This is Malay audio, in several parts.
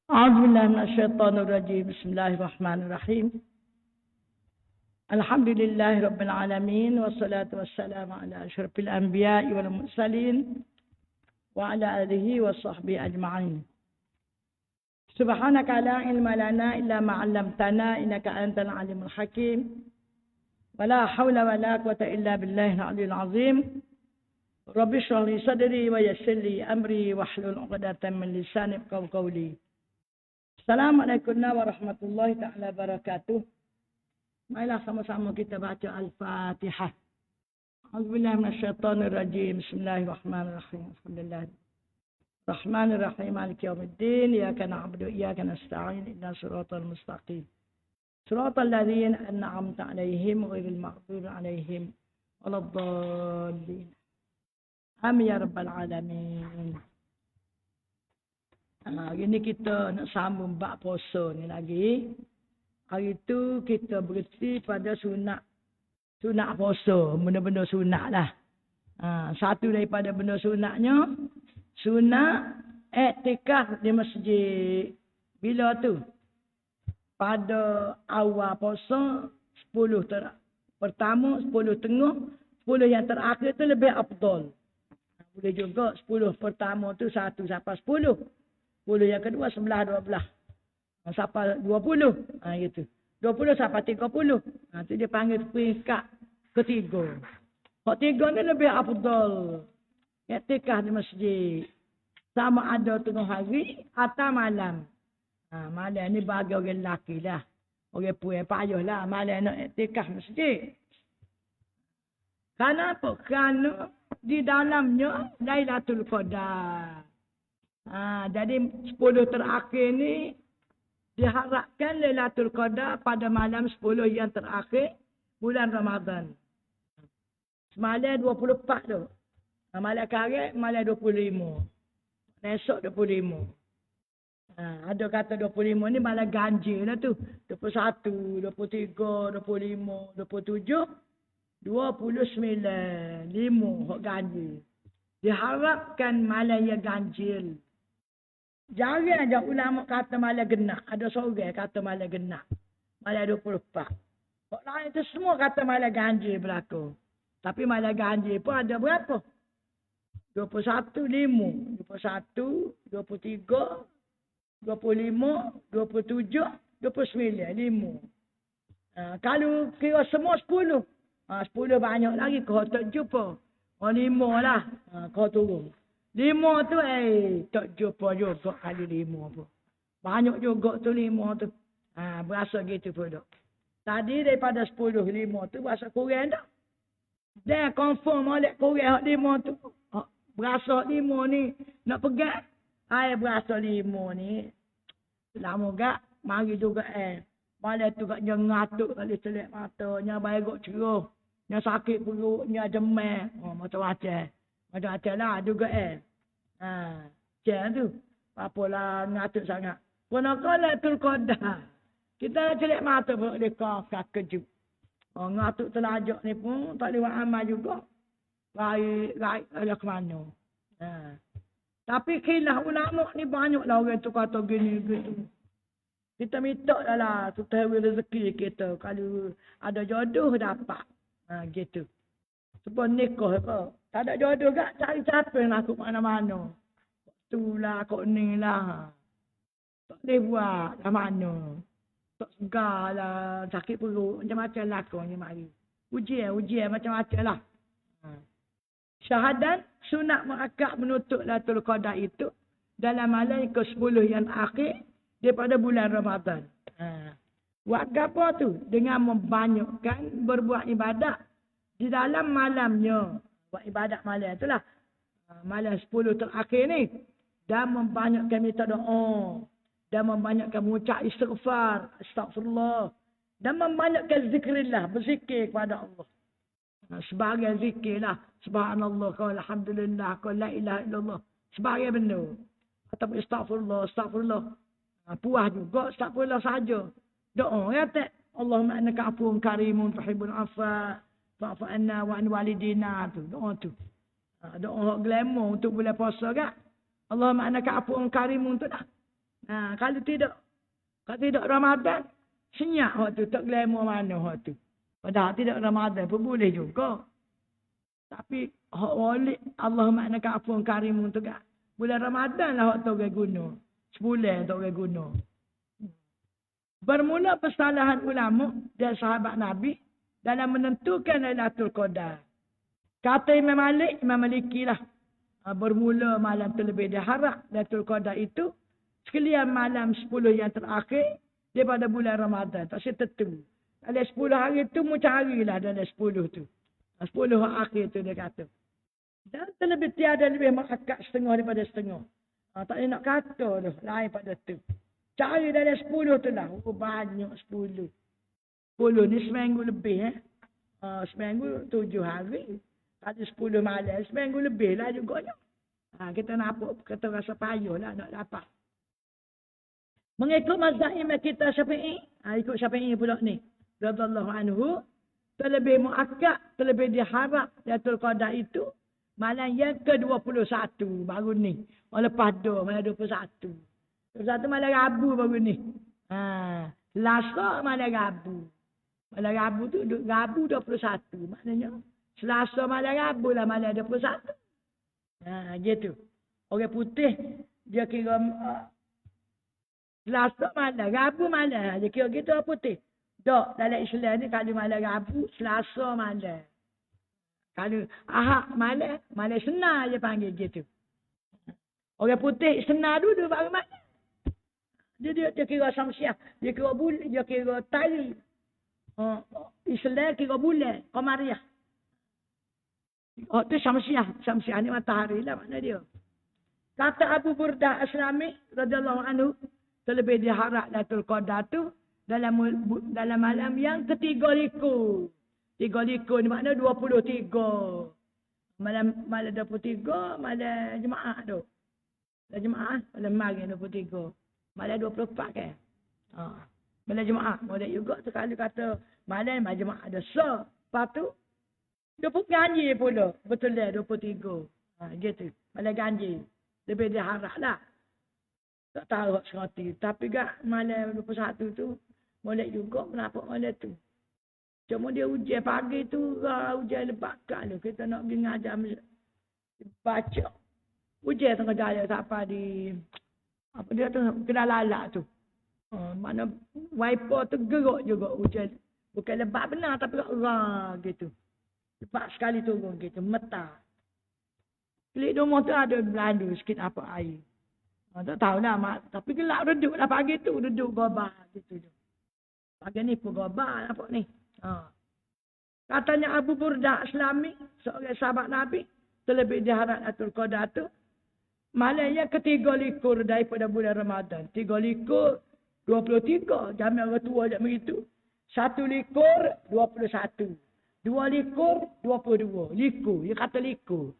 أعوذ بالله من الشيطان الرجيم. بسم الله الرحمن الرحيم. الحمد لله رب العالمين والصلاة والسلام على أشرف الأنبياء والمرسلين وعلى آله وصحبه أجمعين. سبحانك لا علم لنا إلا ما علمتنا إنك أنت العليم الحكيم ولا حول ولا قوة إلا بالله العلي العظيم. رب اشرح لي صدري ويسر لي أمري واحلل عقدة من لساني يفقهوا قولي. Assalamualaikum warahmatullahi ta'ala wabarakatuh. Marilah sama-sama kita baca Al-Fatihah. A'udzubillahi minasyaitonirrajim. Bismillahirrahmanirrahim. Alhamdulillah. Rahmanirrahim. Maliki yaumiddin. Iyyaka na'budu wa iyyaka nasta'in. Ihdinas siratal mustaqim. Siratal ladzina an'amta 'alaihim ghairil maghdubi 'alaihim waladdallin. Amin ya rabbal alamin. Hari ni kita nak sambung bab puasa ni lagi. Hari tu kita berhenti pada sunat puasa, benda-benda sunat lah. Satu daripada benda sunatnya, sunat iktikaf di masjid. Bila tu? Pada awal puasa, 10 pertama, 10 tengah, 10 yang terakhir tu lebih afdal. Boleh juga 10 pertama tu 1 sampai 10. 10 yang kedua 11, 12. Sampai 20. Gitu. 20 sampai 30. Tu dia panggil peringkat ketiga. Hak tiga ni lebih afdal. Iktikaf di masjid. Sama ada tengah hari atau malam. Malam ni bagi orang lelaki lah. Orang puan payah lah. Malam nak iktikaf masjid. Kenapa? Kerana di dalamnya Lailatul Qadar. Jadi 10 terakhir ni diharapkan Lailatul Qadar pada malam 10 yang terakhir bulan Ramadan. Semalam 24 tu. Malam karek malam 25. Esok 25. Ada kata 25 ni malam ganjil lah tu. 21, 23, 25, 27, 29, 5 hak ganjil. Diharapkan malam yang ganjil. Jarang aja ulama kata malam genap. Ada seorang kata malam genap. Malam 24. Hak lain tu semua kata malam ganjil berlaku. Tapi malam ganjil pun ada berapa? 21, 5. 21, 23, 25, 27, 29, 5. Kalau kira semua 10. 10 banyak lagi. Kau tak jumpa. 5 lah. Kau turun. 5 tu tak jumpa juga kali 5 pun. Banyak juga tu 5 tu. Berasa gitu pun tak. Tadi daripada 10, 5 tu berasa kurang tak. Dan confirm oleh kurang 5 tu. Berasa 5 ni nak pegang. Berasa 5 ni. Lama gak. Mari juga malam tu kat dia ngatuk kali selek mata. Nya baik cerah. Nya sakit perut. Nya demam. Macam-macam. Macam-macam lah juga macam tu. Apalah ngatuk sangat. Lailatul Qadar. Kita celek mata pun dia kakak kejut. Ngatuk telajak ni pun tak lewat amal juga. Raih ada ke mana. Tapi khilaf ulama ni banyak lah orang tu kata gini gitu. Kita minta lah sutawi rezeki kita. Kalau ada jodoh dapat. Gitu. Sebab nikah apa. Tak ada jodoh gak, cari siapa yang aku mana-mana. Itulah, kok ni lah. Tak boleh buat lah mana. Tak segar lah, sakit perut, macam-macam lah kau ni mari. Ujian macam-macam lah. Syahadat, sunat muakkad menutup Lailatul Qadar itu dalam malam ke-10 yang akhir daripada bulan Ramadan. Buat apa tu? Dengan membanyakkan berbuat ibadat di dalam malamnya. Buat ibadat malam itulah. Malam 10 terakhir ni. Dan membanyakkan minta doa. Dan membanyakkan mengucap istighfar. Astagfirullah. Dan membanyakkan zikrillah. Berzikir kepada Allah. Sebagai zikir lah. Subhanallah. Alhamdulillah. La ilaha illallah. Sebagai benda. Ataupun astagfirullah. Puas juga. Astagfirullah saja. Doa. Ya tak? Allahumma annaka afuun karimun tuhibbul afwa. Fa'fu anna wa an walidina tu. Doa tu. Doa glamour untuk bulan puasa kan. Allahumma annaka afuun karimun tu dah. Kalau tidak Ramadan, senyap waktu tak glamour mana waktu. Padahal tidak Ramadan pun boleh juga. Tapi hak walik Allah makna kafun karimun tu kan. Bulan Ramadan lah waktu orang guna. Sebulan tu orang guna. Bermula persalahan ulama dan sahabat Nabi dalam menentukan Lailatul Qadar. Kata Imam Malik, Imam Maliki lah. Bermula malam terlebih diharap Lailatul Qadar itu sekalian malam 10 yang terakhir daripada bulan Ramadan. Tak tentu. Dalam 10 hari tu mu carilah dalam 10 tu. 10 akhir tu dia kata. Dan terlebih tiada lebih mengakak setengah daripada setengah. Tak boleh nak kata tu. Lain pada tu. Cari dalam 10 tu lah. Banyak 10. 10 ni seminggu lebih. Seminggu 7 hari. Ada 10 malam. Seminggu lebih lah juga. Kita nak apa? Kita rasa payah lah nak dapat. Mengikut mazhab imam kita Syafi'i. Ikut Syafi'i pula ni. Radhiyallahu anhu. Terlebih muakkad, terlebih diharap Lailatul Qadar itu malam yang ke-21 baru ni. Lepas tu malam 21. 21 malam Rabu baru ni. Selasa malam Rabu. Malam Rabu tu Rabu 21. Maknanya Selasa malam Rabu lah malam 21. Gitu. Orang putih dia kira Selasa malam, Rabu malam. Dia kira gitu orang putih. Tak, dalam Islam ni kalau malam Rabu, Selasa malam. Kalau Ahad malam, malam Senar je panggil gitu. Orang putih Senar dulu baru malam. Dia kira Samsiah, dia kira bulan, dia kira tali. Islam kira bulan, Qamariah. Tu Samsiah. Samsiah ni matahari lah makna dia. Kata Abu Burdah Aslami radhiyallahu anhu, terlebih diharap Lailatul Qadar tu dalam malam yang ke-23. 23 ni makna 23. Malam 23, malam Jumaat tu. Malam Jumaat, malam Maghribi 23. Malam 24 kan. Malam Jumaat, boleh juga tu kalau kata malam Jumaat ada sah. Lepas tu 20 ganjil pula. Betul dah 23. Gitu. Malam ganjil. Lebih diharap lah. Tak tahu serati. Tapi kan malam 21 tu boleh juga menapa malam tu. Cuma dia ujian pagi tu, ujian lebat kali. Kita nak pergi ngajar baca. Ujian tengah jaya siapa di, apa dia tu, kena lalak tu. Mana wiper tu geruk juga ujian. Bukan lebat benar tapi gitu. Lebat sekali turun gitu, meta. Kelik rumah tu ada belandu sikit apa air. Tak tahulah mak. Tapi gelap reduk lah pagi tu. Reduk gobah gitu. Pagi ni pun gobah apa ni. Katanya Abu Burdah Aslami. Seorang sahabat Nabi. Terlebih diharap Lailatul Qadar tu. Malam yang ke-23 daripada bulan Ramadan. 23, 23. Jamil orang tua macam itu. 1 likur, 21. 2 likur, 22. Likur. Dia kata likur.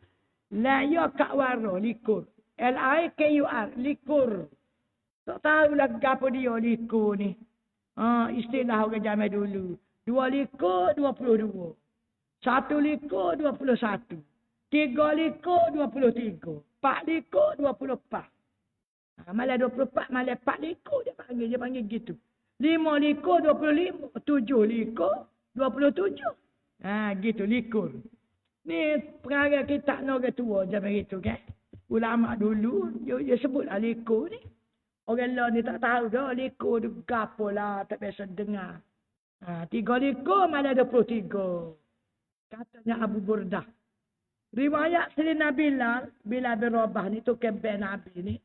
La ya kakwara likur. L-I-K-U-R, likur. Tak tahulah apa dia likur ni. Istilah orang zaman dulu. 2 likur, 22. 1 likur, 21. 3 likur, 23. 4 likur, 24. Malah 24, malah 4 likur dia panggil gitu. 5 likur, 25. 7 likur, 27. Gitu likur. Ni pengarang kitab orang tua zaman itu kan. Ulama dulu, dia sebut likur ni. Orang lain ni tak tahu dah likur tu gapo lah, tak biasa dengar. 3 likur malah 23. Katanya Abu Burdah. Riwayat Sayyidina Bilal bin Rabah ni tu kempen Nabi ni.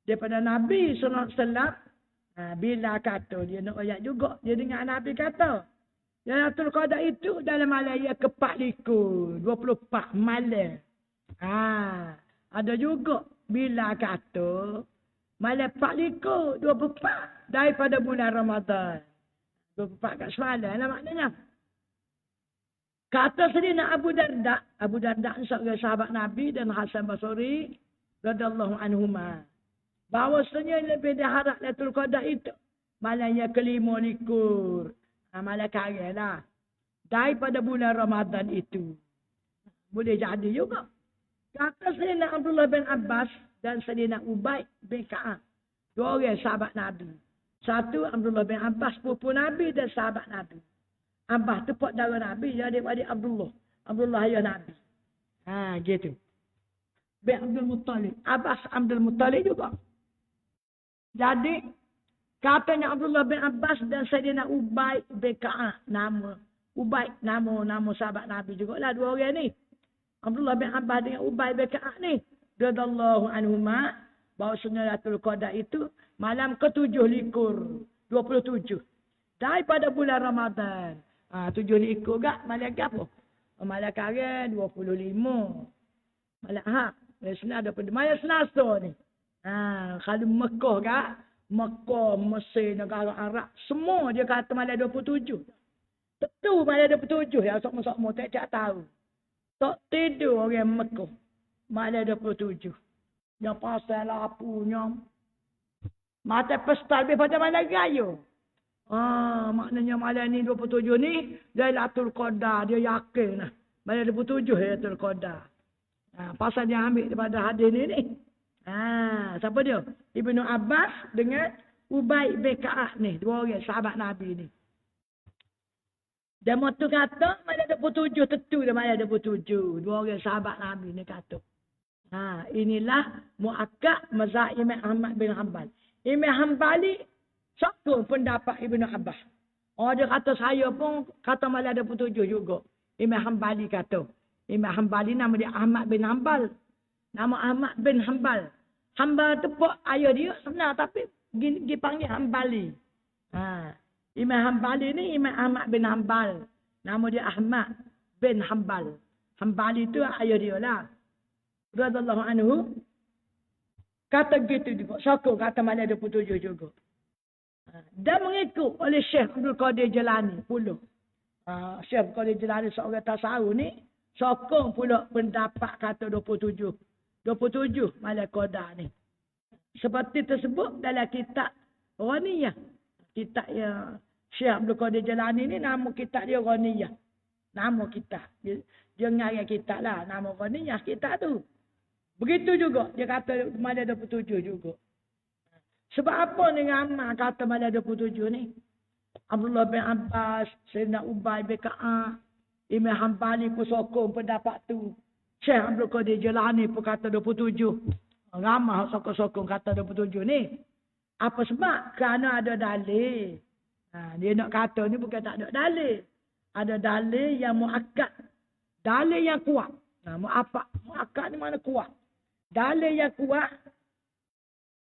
Daripada Nabi SAW. Bilal kata, dia nak ayat juga. Dia dengar Nabi kata. Lailatul Qadar itu dalam malam yang ke-24. 24 malam. Ada juga bila kata malam 24 daripada bulan Ramadan. 24 kat semalam lah maknanya. Kata Sayyidina Abu Darda. Abu Darda seorang sahabat Nabi dan Hasan Basri radhiyallahu anhuma. Bahawasanya lebih diharap Lailatul Qadar itu malam yang ke-25. Malam karya lah. Daripada bulan Ramadan itu. Boleh jadi juga. Kata Sayyidina Abdullah bin Abbas dan Sayyidina Ubay bin Ka'ab. Dua orang sahabat Nabi. Satu Abdullah bin Abbas, sepupu Nabi dan sahabat Nabi. Abbas tu pak darah Nabi, jadi adik Abdullah. Abdullah ayah Nabi. Ha, gitu. Bin Abdul Muttalib. Abbas Abdul Muttalib juga. Jadi, katanya Abdullah bin Abbas dan Sayyidina Ubay bin Ka'ab. Nama Ubay, nama sahabat Nabi juga lah dua orang ni. Abdullah bin Abbas dengan Ubay bin Ka'ab ni. Radallahu anhuma. Bahawa Sunnatul Qadar itu malam ke-7 likur 27. Daripada bulan Ramadan. 7 likur gak malam ke apa? Malam kare 25. Malam Selasa malam Selasa ni. Kalau Mekah gak, Mekah, Mesir, negara Arab, semua dia kata malam 27. Tentu malam 27 ya, sok-sok tak tahu. Tak tidur orang Mekah malam 27. Yang pasal lapunya. Mata pesta lebih pada malam raya. Maknanya malam ni 27 ni, Lailatul Qadar. Dia yakin lah. Malam 27 Lailatul Qadar. Pasal dia ambil daripada hadis ni. Siapa dia? Ibnu Abbas dengan Ubay bin Ka'ab ni. Dua orang sahabat Nabi ni. Dan waktu kata malam 27 tentu dia malam 27. Dua orang sahabat Nabi ni kata. Inilah muakkad mazhab Imam Ahmad bin Hanbal. Imam Hanbali sokong pendapat Ibnu Abbas. Dia kata saya pun kata malam 27 juga. Imam Hanbali kata. Imam Hanbali nama dia Ahmad bin Hanbal. Nama Ahmad bin Hanbal. Hanbal tu pun ayah dia sebenar tapi dipanggil Hanbali. Imam Hanbali ni Imam Ahmad bin Hanbal. Nama dia Ahmad bin Hanbal. Hanbali tu ayah dia lah. Radallahu anhu. Kata gitu juga. Sokong kata malam 27 juga. Dan mengikut oleh Syekh Abdul Qadir Jilani pula. Syekh Abdul Qadir Jilani seorang tasawuf ni. Sokong pula pendapat kata 27. 27 malam Qadar ni. Seperti tersebut dalam kitab Ghaniyah. Kitab yang Syekh Abdul Qadir Jilani ni nama kitab dia Ghaniyah. Nama kitab. Dia ngarang kitab lah. Nama Ghaniyah kitab tu. Begitu juga. Dia kata malam 27 juga. Sebab apa ni ramai kata malam 27 ni? Abdullah bin Abbas, Sayyidina Ubay bin Ka'ab, Imam Hanbali pun sokong pendapat tu. Syekh Abdul Qadir Jilani pun kata 27. Ramai sokong-sokong kata 27 ni. Apa sebab? Kerana ada dalil. Dia nak kata ni bukan tak ada dalil. Ada dalil yang muakkad. Dalil yang kuat. Muakkad ni mana kuat? Dalil yang kuat.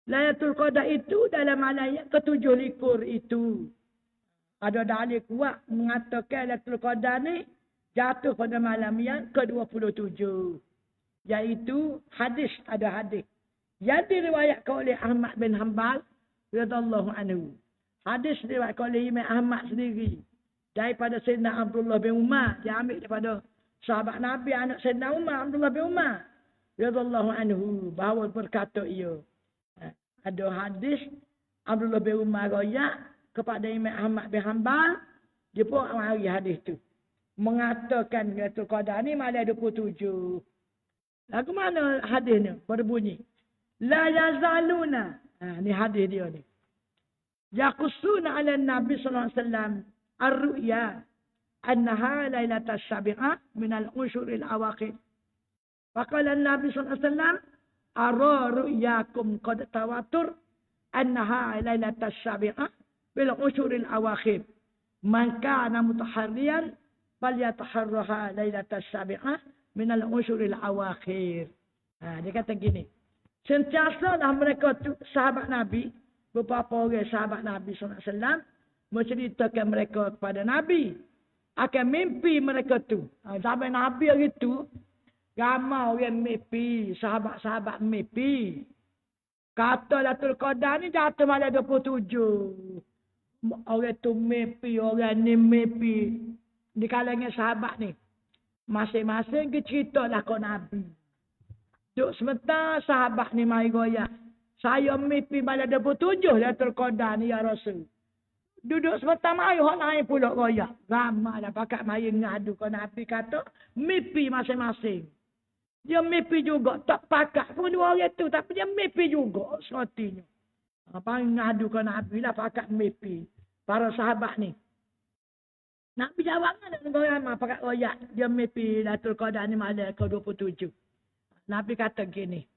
Lailatul Qadar itu dalam malam ke-7 likur itu. Ada dalil kuat mengatakan Lailatul Qadar ni jatuh pada malam yang ke-27. Iaitu hadis, ada hadis. Yang diriwayatkan oleh Ahmad bin Hanbal radhiyallahu anhu. Hadis diriwayatkan oleh Imam Ahmad sendiri. Daripada Sayyidina Abdullah bin Umar. Dia ambil daripada sahabat Nabi anak Sayyidina Umar, Abdullah bin Umar radhiyallahu anhu, bahawa berkata ia. Ada hadis Abdullah bin Umar royak kepada Imam Ahmad bin Hanbal, dia pun mari hadis tu. Mengatakan Lailatul Qadar ni malam 27. Lagu mana hadis ni berbunyi? La yazaluna. Ni hadis dia ni. Yaqussuna 'ala Nabi sallallahu alaihi wasallam ar-ru'ya annaha lailatul sabi'ah min al-ushur al-awaqir. Faqala an-Nabi sallallahu alaihi wasallam ara ru'yakum qad tawatur annaha lailatul sabi'ah bil ushur al-awaqir. Man kana mutaharriyan falyataharraha lailatul sabi'ah min al-ushur al-awaqir. Dia kata gini. Sentiasalah mereka tu sahabat Nabi, beberapa orang sahabat Nabi sallallahu alaihi wasallam menceritakan mereka kepada Nabi akan mimpi mereka tu. Sampai Nabi hari tu ramai orang mimpi, sahabat-sahabat mimpi. Kata Lailatul Qadar ni jatuh malam 27. Orang tu mimpi, orang ni mimpi. Di kalangan sahabat ni. Masing-masing ke ceritalah ke Nabi. Duk sebentar sahabat ni mari goyak. Saya mimpi malam 27 Lailatul Qadar ni ya Rasul. Duduk sebentar mari hok naik pula goyak. Ramailah pakat mari ngadu ke Nabi kata mimpi masing-masing. Dia mimpi juga. Tak pakat pun dua orang tu. Tapi dia mimpi juga. Sepertinya. Panggil ngadu ke Nabi lah pakat mimpi. Para sahabat ni. Nabi jawab kan dengan orang pakat royak. Dia mimpi Lailatul Qadar ni malam ke-27. Nabi kata gini.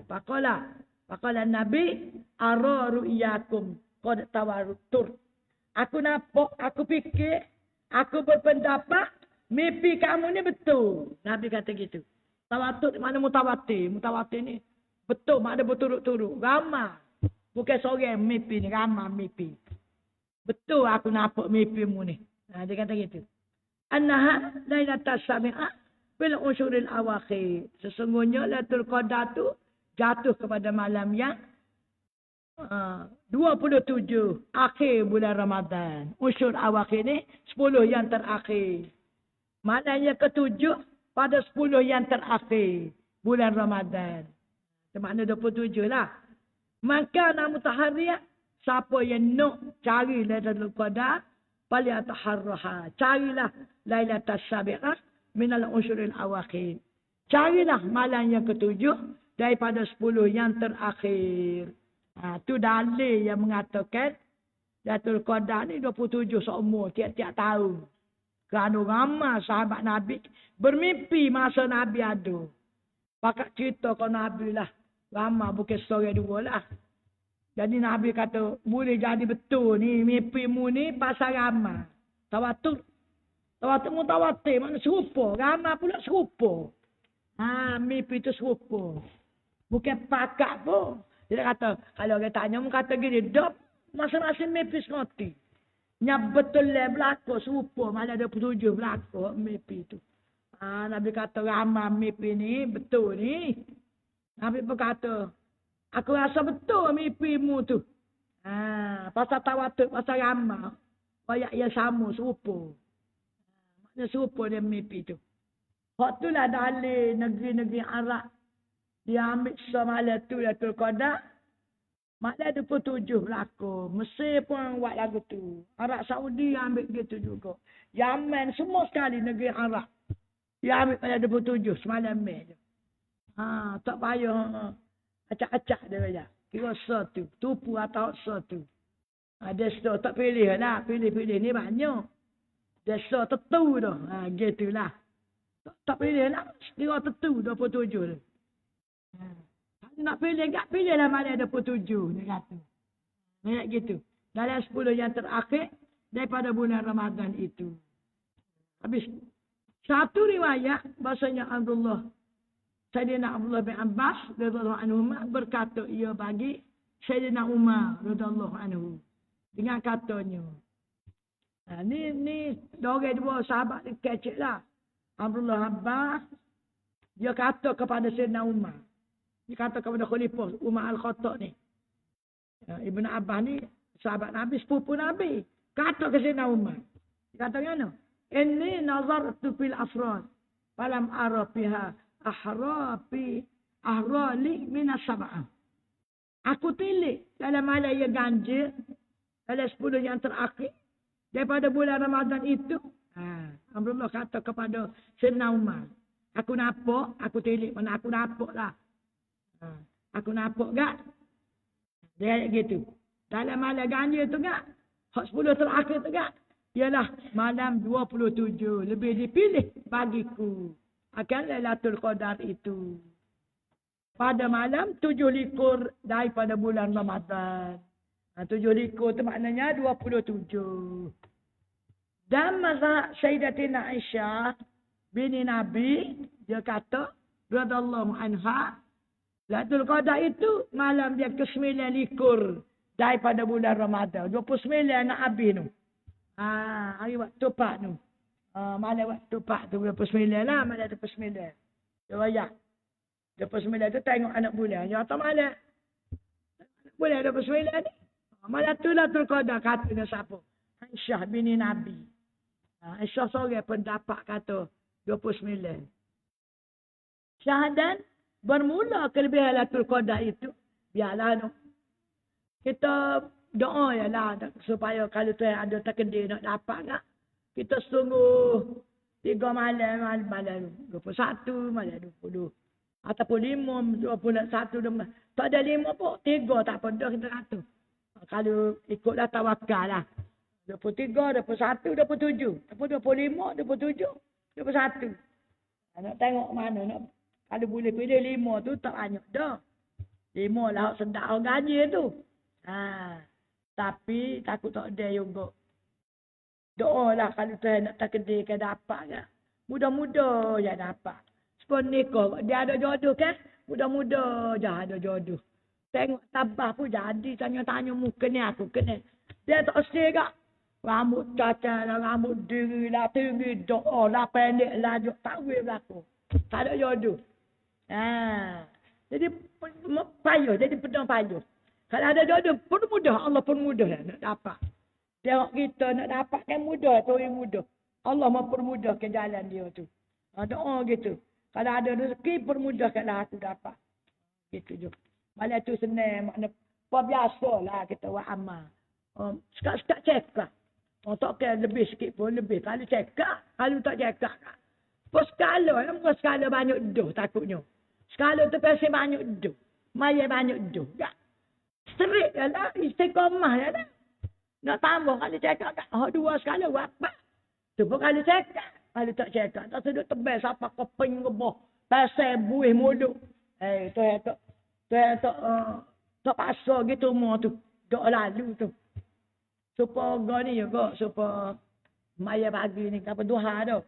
Pakola Nabi ara ru'yakum qad tawatur. Aku nampak, aku fikir, aku berpendapat mimpi kamu ni betul. Nabi kata gitu. Tawatur mana mutawatir? Mutawatir ni betul, makna berturut-turut. Ramai. Bukan seorang mimpi ni, ramai mimpi. Betul aku nampak mimpimu ni. Dia kata gitu. Annaha lailatul sabi'ah bil usyuril awakhir. Sesungguhnya Lailatul Qadar tu jatuh kepada malam yang 27 akhir bulan Ramadan. Usyur awakhir ni 10 yang terakhir. Malam yang ke-7 pada 10 yang terakhir bulan Ramadan. Makna 27 lah. Maka namu tahariah, siapa yang nak cari Lailatul Qadar, falyataharraha. Carilah Lailatul Sabi'ah minal usyuril awakhir. Carilah malam yang ke-7 daripada 10 yang terakhir. Tu dalil yang mengatakan Lailatul Qadar ni 27 seumur tiap-tiap tahun. Kerana ramai sahabat Nabi bermimpi masa Nabi ada. Pakat cerita ke Nabi lah. Ramai bukan seorang dua lah. Jadi Nabi kata boleh jadi betul ni mimpimu ni pasal ramai. Tawatur. Tawatur mutawatir makna serupa. Ramai pula serupa. Mimpi tu serupa. Bukan pakat pun. Dia kata, kalau orang tanya, mu kata gini, dok, masing-masing mimpi senoti. Yang betul lah berlaku, serupa, malah 27 berlaku mimpi tu. Nabi kata, ramai mimpi ni, betul ni. Nabi berkata, aku rasa betul mimpimu tu. Pasal tawatuk, pasal ramai. Banyak yang sama, serupa. Maknanya serupa dia mimpi tu. Hak tu lah dalil negeri-negeri Arab. Dia ambil semalam tu Lailatul Qadar. Malam 27 berlaku. Mesir pun buat lagu tu. Arab Saudi ambil gitu juga. Yaman semua sekali negeri Arab. Dia ambil malam 27 semalam Mei je. Tak payah acak-acak dia saja. Kira satu. Tupu atau satu. Desa tak pilih lah. Pilih-pilih ni banyak. Desa tentu dah. Gitulah. Tak pilih lah. Kira tentu 27 tu. Nak pilih, tak pilih lah malam 27. Dia kata. Dia gitu. Dalam 10 yang terakhir daripada bulan Ramadan itu. Habis. Satu riwayat bahasanya Sayyidina Abdullah bin Abbas radhiyallahu anhu berkata ia bagi Sayyidina Umar radhiyallahu anhu. Dengan katanya. Ni dua sahabat kecil lah. Abdullah Abbas. Dia kata kepada Sayyidina Umar. Dia kata kepada Khalifah Umar Al-Khattab ni. Ibn Abbas ni sahabat Nabi, sepupu Nabi. Kata ke Sayyidina Umar. Dia kata mana? Inni nazartu fil afrad. Falam ara fiha ahrali minas sab'ah. Aku tilik dalam malam yang ganjil. Dalam 10 yang terakhir. Daripada bulan Ramadan itu. Alhamdulillah kata kepada Sayyidina Umar. Aku nampak, aku tilik. Mana aku nampak lah. Aku nampak tak? Dia gitu. Dalam malam ganjil tu tak? Hak 10 terakhir tu tak? Ialah malam 27. Lebih dipilih bagiku. Akan Lailatul Qadar itu. Pada malam 7 likur daripada bulan Ramadan. 7 likur tu maknanya 27. Dan masa Sayyidatina Aisyah bini Nabi, dia kata, radhiyallahu anha, Lailatul Qadar itu malam dia ke-9 likur daripada bulan Ramadan. 29 nak habis tu. Hari waktu tepat tu. Malam waktu tepat tu 29 lah, malam 29. Dia rayak. 29 tu tengok anak bulan. Dia kata malam. Bulan 29 ni. Malam tu Lailatul Qadar kata siapa? Aisyah bini Nabi. Aisyah seorang pendapat kata 29. Syahadan bermula kelebihan Lailatul Qadar itu. Biarlah no. Kita doa ya lah supaya kalau Tuhan ada takdir nak dapat tak. Kita sungguh 3 malam 21, malam 20. Ataupun 5, 21. Tak ada 5 pun, 3 tak apa, dah kita ratus. Kalau ikutlah tawakal lah. 23, 21, 27. 25, 27, 21. Nak tengok mana. Kalau boleh pilih 5 tu tak banyak dah. 5 lah sedap orang gaji tu. Tapi takut tak ada juga. Doa lah kalau Tuhan nak takdirkan dapat kan. Mudah-mudah je dapat. Sebab nikah, dia ada jodoh kan? Mudah-mudah je ada jodoh. Tengok tabah pun jadi. Tanya-tanya muka ni aku kena. Dia tak usah kak. Rambut cacat lah, rambut diri lah, tinggi doa lah, pendek lah, tak boleh berlaku. Tak ada jodoh. Jadi payuh, jadi pedang payuh. Kalau ada jodoh pun mudah, Allah pun mudah nak dapat. Tengok kita nak dapat kan mudah, tu mudah. Allah mempermudahkan jalan dia tu. Doa gitu. Kalau ada rezeki, permudahkanlah aku dapat. Gitu je. Malah tu senang, makna biasa lah kita buat amal. Sekat-sekat cekak. Tak kira lebih sikit pun lebih. Kalau cekak, kalau tak cekak. Pas skala, bukan skala banyak doh takutnya. Skala tu pasti banyak doh. Maya banyak doh. Serik je lah, istiqamah je lah. Nak tambah kalau cekak kat. 2 skala apa? Tu pun kalau cekak. Kalau tak cekak, tak sedut tebal siapa keping ke boh. Pasal buih mulut. Tak paksa gitu semua tu. Dok lalu tu. Supaya gak ni juga. Supaya maya pagi ni. Apa duha tu.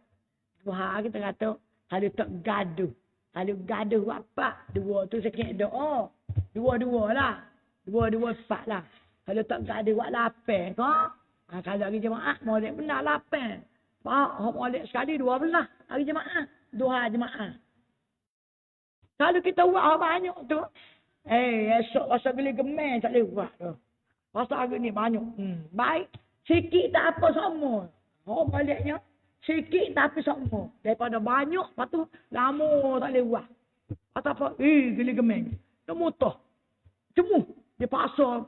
Duha kita kata. Kalau tak gaduh. Kalau gaduh apa. 2 tu sikit doa. 2-2 lah. 2-2 4 lah. Kalau tak gaduh buat 8 kok. Kalau hari jemaah. Molek benar 8. Pak, molek sekali 12. Hari jemaah. Duha jemaah. Kalau kita buat banyak tu. Esok rasa geli gemar tak boleh buat tu. Pasal hari ni banyak. Baik. Sikit tak apa semua. Baliknya. Sikit tapi semua. Daripada banyak. Lepas tu lama tak boleh buat. Pasal apa? Geli gemar. Dia mutah. Cemu. Dia paksa.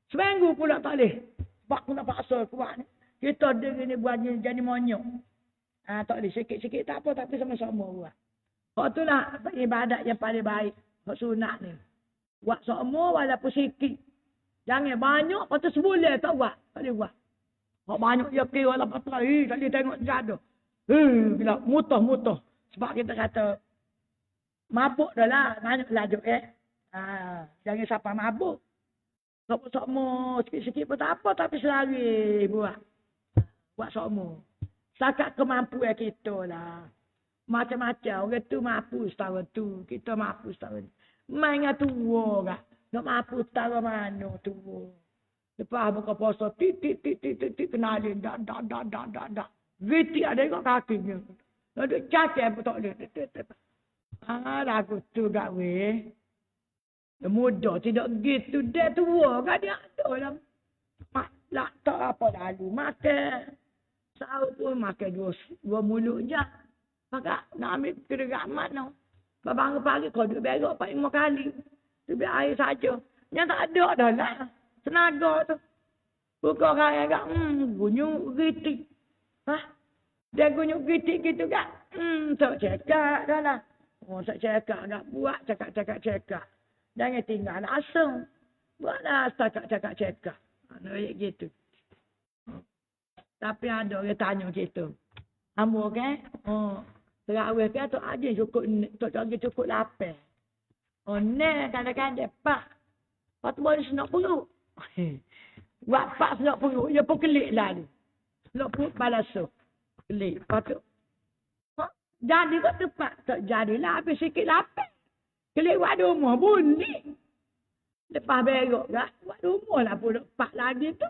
Seminggu pula tak boleh. Sebab aku nak paksa kuat ni. Kita ni buat jadi monyok. Tak boleh. Sikit-sikit tak apa tapi sama-sama buat. Sebab itulah ibadat yang paling baik. Sunat ni. Buat semua walaupun sikit. Jangan banyak, lepas tu sebulan tak buat. Tak boleh buat. Kalau banyak dia kira lah patah. Tak boleh tengok jadu. Bila mutah. Sebab kita kata, mabuk dah lah. Banyak lajuk jangan siapa mabuk. Semua sikit-sikit pun tak apa. Tapi selari buat. Buat semua. Setakat kemampuan kita lah. Macam-macam. Orang tu mampu setara tu. Kita mampu setara tu. Mainnya tua kan. Nak mampu setara mana tua. Lepas buka puasa. Tik. Kenalin. Dak. Gitik ada kat kakinya. Ada cacat pun tak boleh. Lagu tu kat weh. Dia mudah. Tidak gitu. Dia tua kan. Dia ada lah. Lah tak apa lalu. Makan. Sahur pun makan 2 mulut je. Maka nak ambil keramat no. Bangun pagi kau duduk berak 4-5 kali. Duduk air saja. Yang tak ada dah lah. Tenaga tu. Buka orang agak, gunyuk gitik. Dia gunyuk gitik gitu kan. Tak cekak dah lah. Tak cekak agak buat cekak. Jangan tinggal asam. Buatlah cekak. Nak gitu. Tapi ada orang tanya kita. Ambo kan? Terawih kan tu aja cukup lapar. Kadang-kadang pak. Lepas tu baru senok perut. Buat pak senok perut. Dia pun kelik lah ni. Senok perut balas sup. Kelik. Lepas tu. Jadi kat tempat. Tak jadilah habis sikit lapar. Kelik buat rumah bunyi. Lepas berok kan. Buat rumah lah pun pak lagi tu.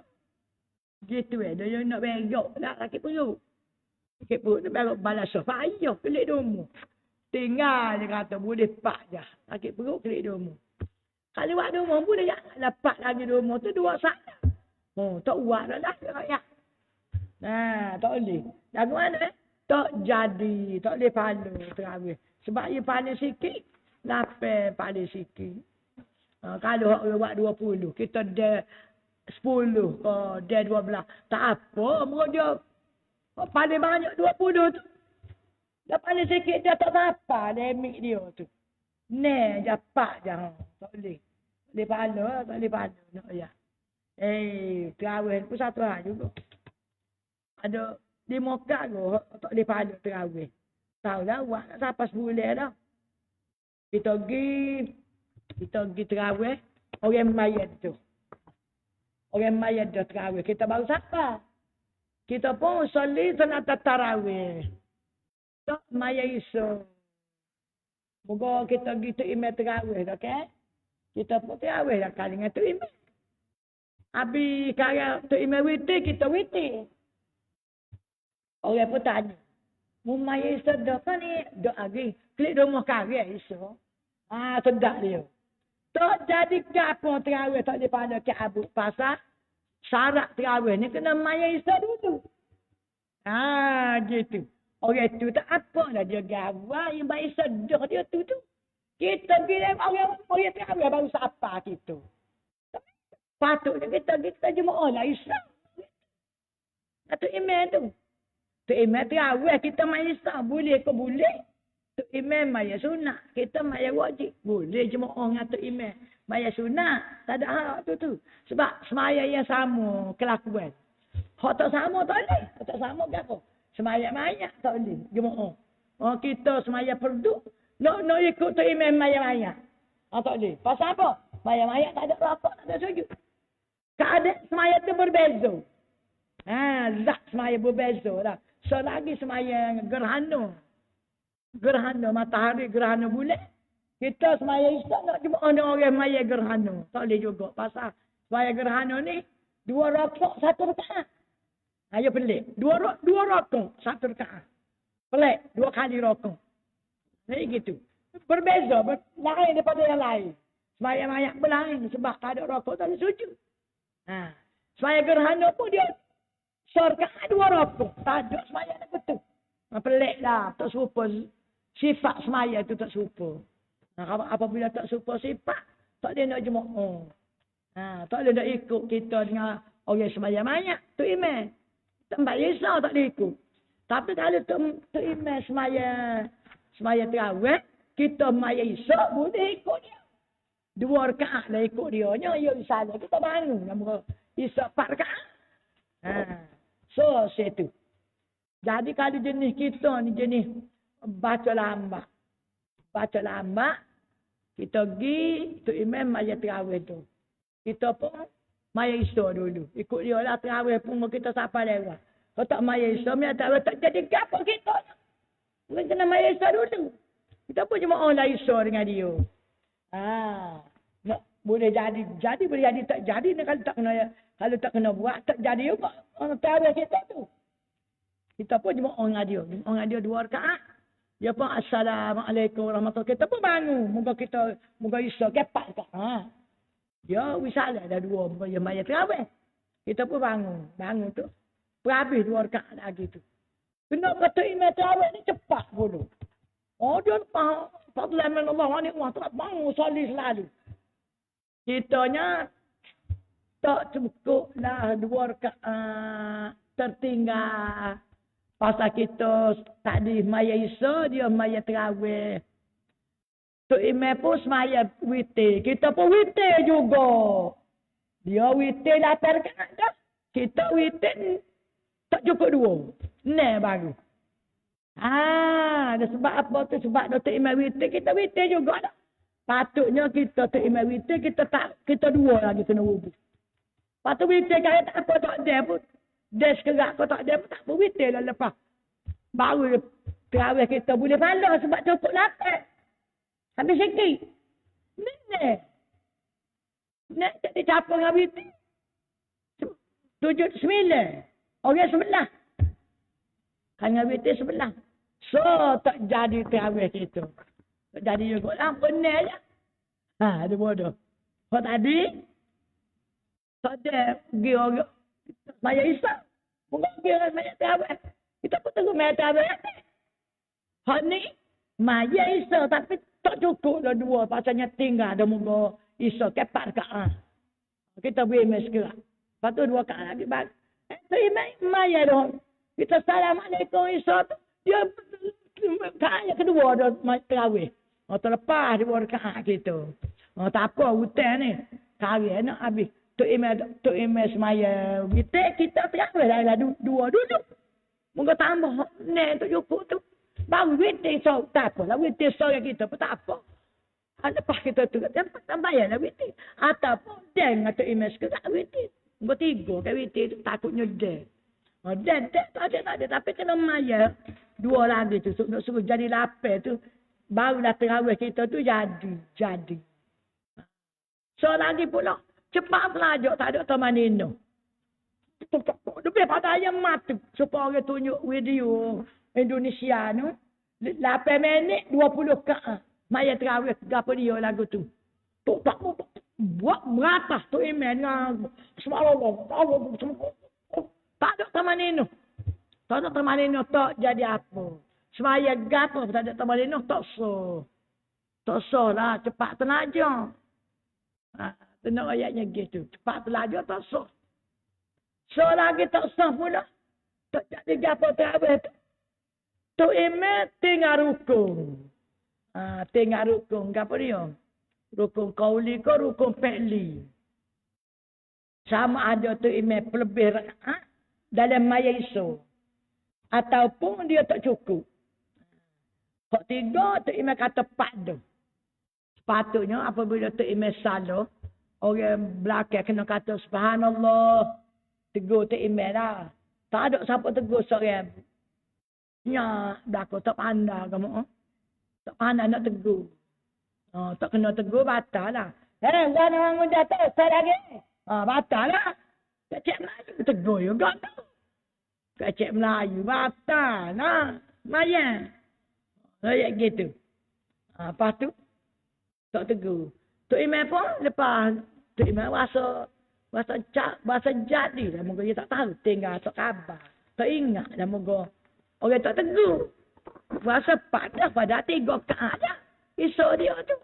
Gitu dia nak berok lah sakit perut. Sikit perut tu baru balas soh. Payah kelik domo. Tinggal dia kata boleh pak je. Sakit perut kelik domo. Kalau buat domo boleh janganlah pak lagi domo tu 2 saat. Tak buat dah ya. Tak boleh. Lagu mana tak jadi. Tak boleh palu terawih. Sebab dia paling sikit. Lapar paling sikit. Kalau orang buat 20. Kita dia 10. Dia 12. Tak apa. Mereka dia paling banyak 20 tu. Dah paling sikit dia tak apa. Lemik dia tu. Ne, japak je. Tak boleh. Tak boleh pahala, tak boleh pahala. Nak ya. Terawih pun satu hal juga. Ada di Mekah tu, tak boleh pahala terawih. Tahu dah, buat nak sampai sebulan dah. Kita pergi terawih, orang mayat tu. Orang mayat tu terawih. Kita baru sampai. Kita pun soli solat tarawih. Tak mayat isu. Moga kita gitu imam terawih, okey? Kita pun terawih dah kali dengan tu imam. Habis kalau tu imam witir, kita witir. Orang pun tanya. Mumaya isu apa ni? Dok lagi. Klik rumah karya isu. Sedap dia. Tak jadi apa terawih tak daripada ke Abu Pasal. Syarat terawih ni kena maya isu dulu. Gitu. Orang tu tak apa lah dia gawai yang baik sedar dia tu. Kita bila orang terawih baru siapa kita. Patutnya kita jemaah lah Islam. Itu imam tu. Tu imam terawih kita maya isu. Boleh ke boleh? Tu imam maya sunnah. Kita maya wajib. Boleh jemaah dengan tu imam. Maya sunnah. Tak ada hak tu. Sebab semaya yang sama kelakuan. Hak tak sama tak boleh. Hak tak sama ke apa? Semaya maya tak boleh. Jemaah. Kita semaya perdu. Nak ikut tu imam maya-maya. Tak boleh. Pasal apa? Maya-maya tak ada rokok, tak ada sujud. Keadaan semaya tu berbeza. Zat semaya berbeza lah. Selagi semaya gerhana. Gerhana matahari, gerhana bulan. Kita semaya Islam nak jemaah dengan orang maya gerhana. Tak boleh juga. Pasal semaya gerhana ni, 2 rokok, 1 rakaat. Ayo pelik. 2 rokok, 1 rakaat. Pelik. 2 kali rokok. Jadi gitu. Berbeza. Lain daripada yang lain. Semaya maya berlain. Sebab tak ada rokok, tak ada sujud. Semaya gerhana pun dia serkaat 2 rokok. Tak ada semaya nak betul. Pelik lah. Tak serupa. Sifat semaya tu tak serupa. Apabila tak serupa sifat, tak dia nak jemaah. Tak dia nak ikut kita dengan orang semaya maya. Tu imam. Tempat Isa tak dia ikut. Tapi kalau tu imam semaya terawih, kita maya Isa boleh ikut dia. 2 rakaat lah ikut dia. Ya salah. Kita bangun. Isa 4 rakaat. So, situ. Jadi kalau jenis kita ni jenis baca lambat. Baca lambat. Kita pergi tu imam maya terawih tu. Kita pun maya Isa dulu. Ikut dia lah terawih pun kita sampai lewat. Kalau tak maya Isa, tak jadi apa kita. Kita kena maya Isa dulu. Kita pun jemaah lah Isa dengan dia. Boleh jadi boleh jadi tak jadi kalau tak kena buat tak jadi juga terawih kita tu. Kita pun jemaah dengan dia. Jemaah dengan dia 2 rakaat. Dia pun assalamualaikum warahmatullahi. Kita pun bangun. Moga Isa kepat tak. Dia wisalah dah 2 dia maya terawih. Kita pun bangun. Bangun tu. Berhabis 2 rakaat lagi tu. Kena kata imam terawih ni cepat dulu. Dia faham. Fadlan min Allah wa ni'mah. Tak bangun soli selalu. Kitanya tak cukup lah 2 rakaat tertinggal. Pasal kita tadi maya Isa, dia maya terawih. Tu imam pun semaya witir. Kita pun witir juga. Dia witir 8 rakaat dah. Kita witir tak cukup 2. Nah baru. Sebab apa tu? Sebab tu imam witir, kita witir juga dah. Patutnya kita tu imam witir, kita 2 lagi kena wudhu. Patut witir kalau tak apa tak ada pun. Dia sekerak kau tak ada pun tak apa witir lah lepas. Baru terawih kita boleh pahala sebab cukup 8. Habis sikit. Nak jadi capur dengan witir. 7, 9. Orang 11. Hanya witir 11. So, tak jadi terawih kita. Tak jadi juga lah. Benar je. Ada bodoh. Kau tadi, tak ada pergi orang maya Isa. Bukan pergi orang maya terawih. Kita pun tengok maya terawih. Hak ni, maya Isa. Tapi tak cukup lah 2. Pasalnya tinggal ada muka Isa. Kepat rakaat. Kita beri imam sekarang. Lepas tu 2 rakaat lagi. Itu imam maya dah. Kita assalamualaikum Isa tu. Dia kaatnya kedua dah terawih. Terlepas 2 rakaat kita. Tak apa hutan ni. Kahwin nak habis. Tok Imam semaya witir kita terawih lah 2 dulu. Moga tambah ni tu cukup tu. Baru witir so tak apa lah witir sore kita pun tak apa. Lepas kita tu tambah ya lah witir. Ataupun dengan Tok Imam sekarang witir. Moga 3 kan witir tu takutnya dah. Dan tak ada tapi kena maya 2 lagi tu nak suruh jadi 8 tu barulah terawih kita tu jadi. So lagi pula cepat belajar tak ada tamanino. Lebih pada ayam mati supaya orang tunjuk video Indonesia tu 8 minit 20 ka. Maya terawih gapo dia lagu tu. Tak buat meratas tu iman semua tak ada tamanino. Tak ada tamanino tak jadi apa. Semaya gapo tak ada tamanino tak so. Tak so lah cepat tenaja. Tenang ayatnya gitu. Cepat belajar tak so. So lagi tak so pula. Tak jadi gapo terawih tu. Tu imam tinggal rukun. Tinggal rukun. Gapo dia? Rukun kauli ke rukun fi'li. Sama ada tu imam pelebih rakaat dalam maya isu. Ataupun dia tak cukup. Kok 3 tu imam kata 4 dah. Sepatutnya apabila tu imam salah, orang belakang kena kata subhanallah. Tegur tu imam lah. Tak ada siapa tegur seorang. Ya, belakang tak pandai kamu. Tak pandai nak tegur. Tak kena tegur, batal lah. Jangan orang muda tu, saya lagi. Batal lah. Kecik Melayu, tegur juga tu. Kecik Melayu, batal lah. Mayan. Kayak gitu. Lepas tu, tak tegur. Tok Imam pun lepas Tok Imam bahasa jadi lah. Moga dia tak tahu. Tinggal tak khabar. Tak ingat lah moga. Orang tak tegur. Bahasa padah pada 3 kaat dah. Isu dia tu.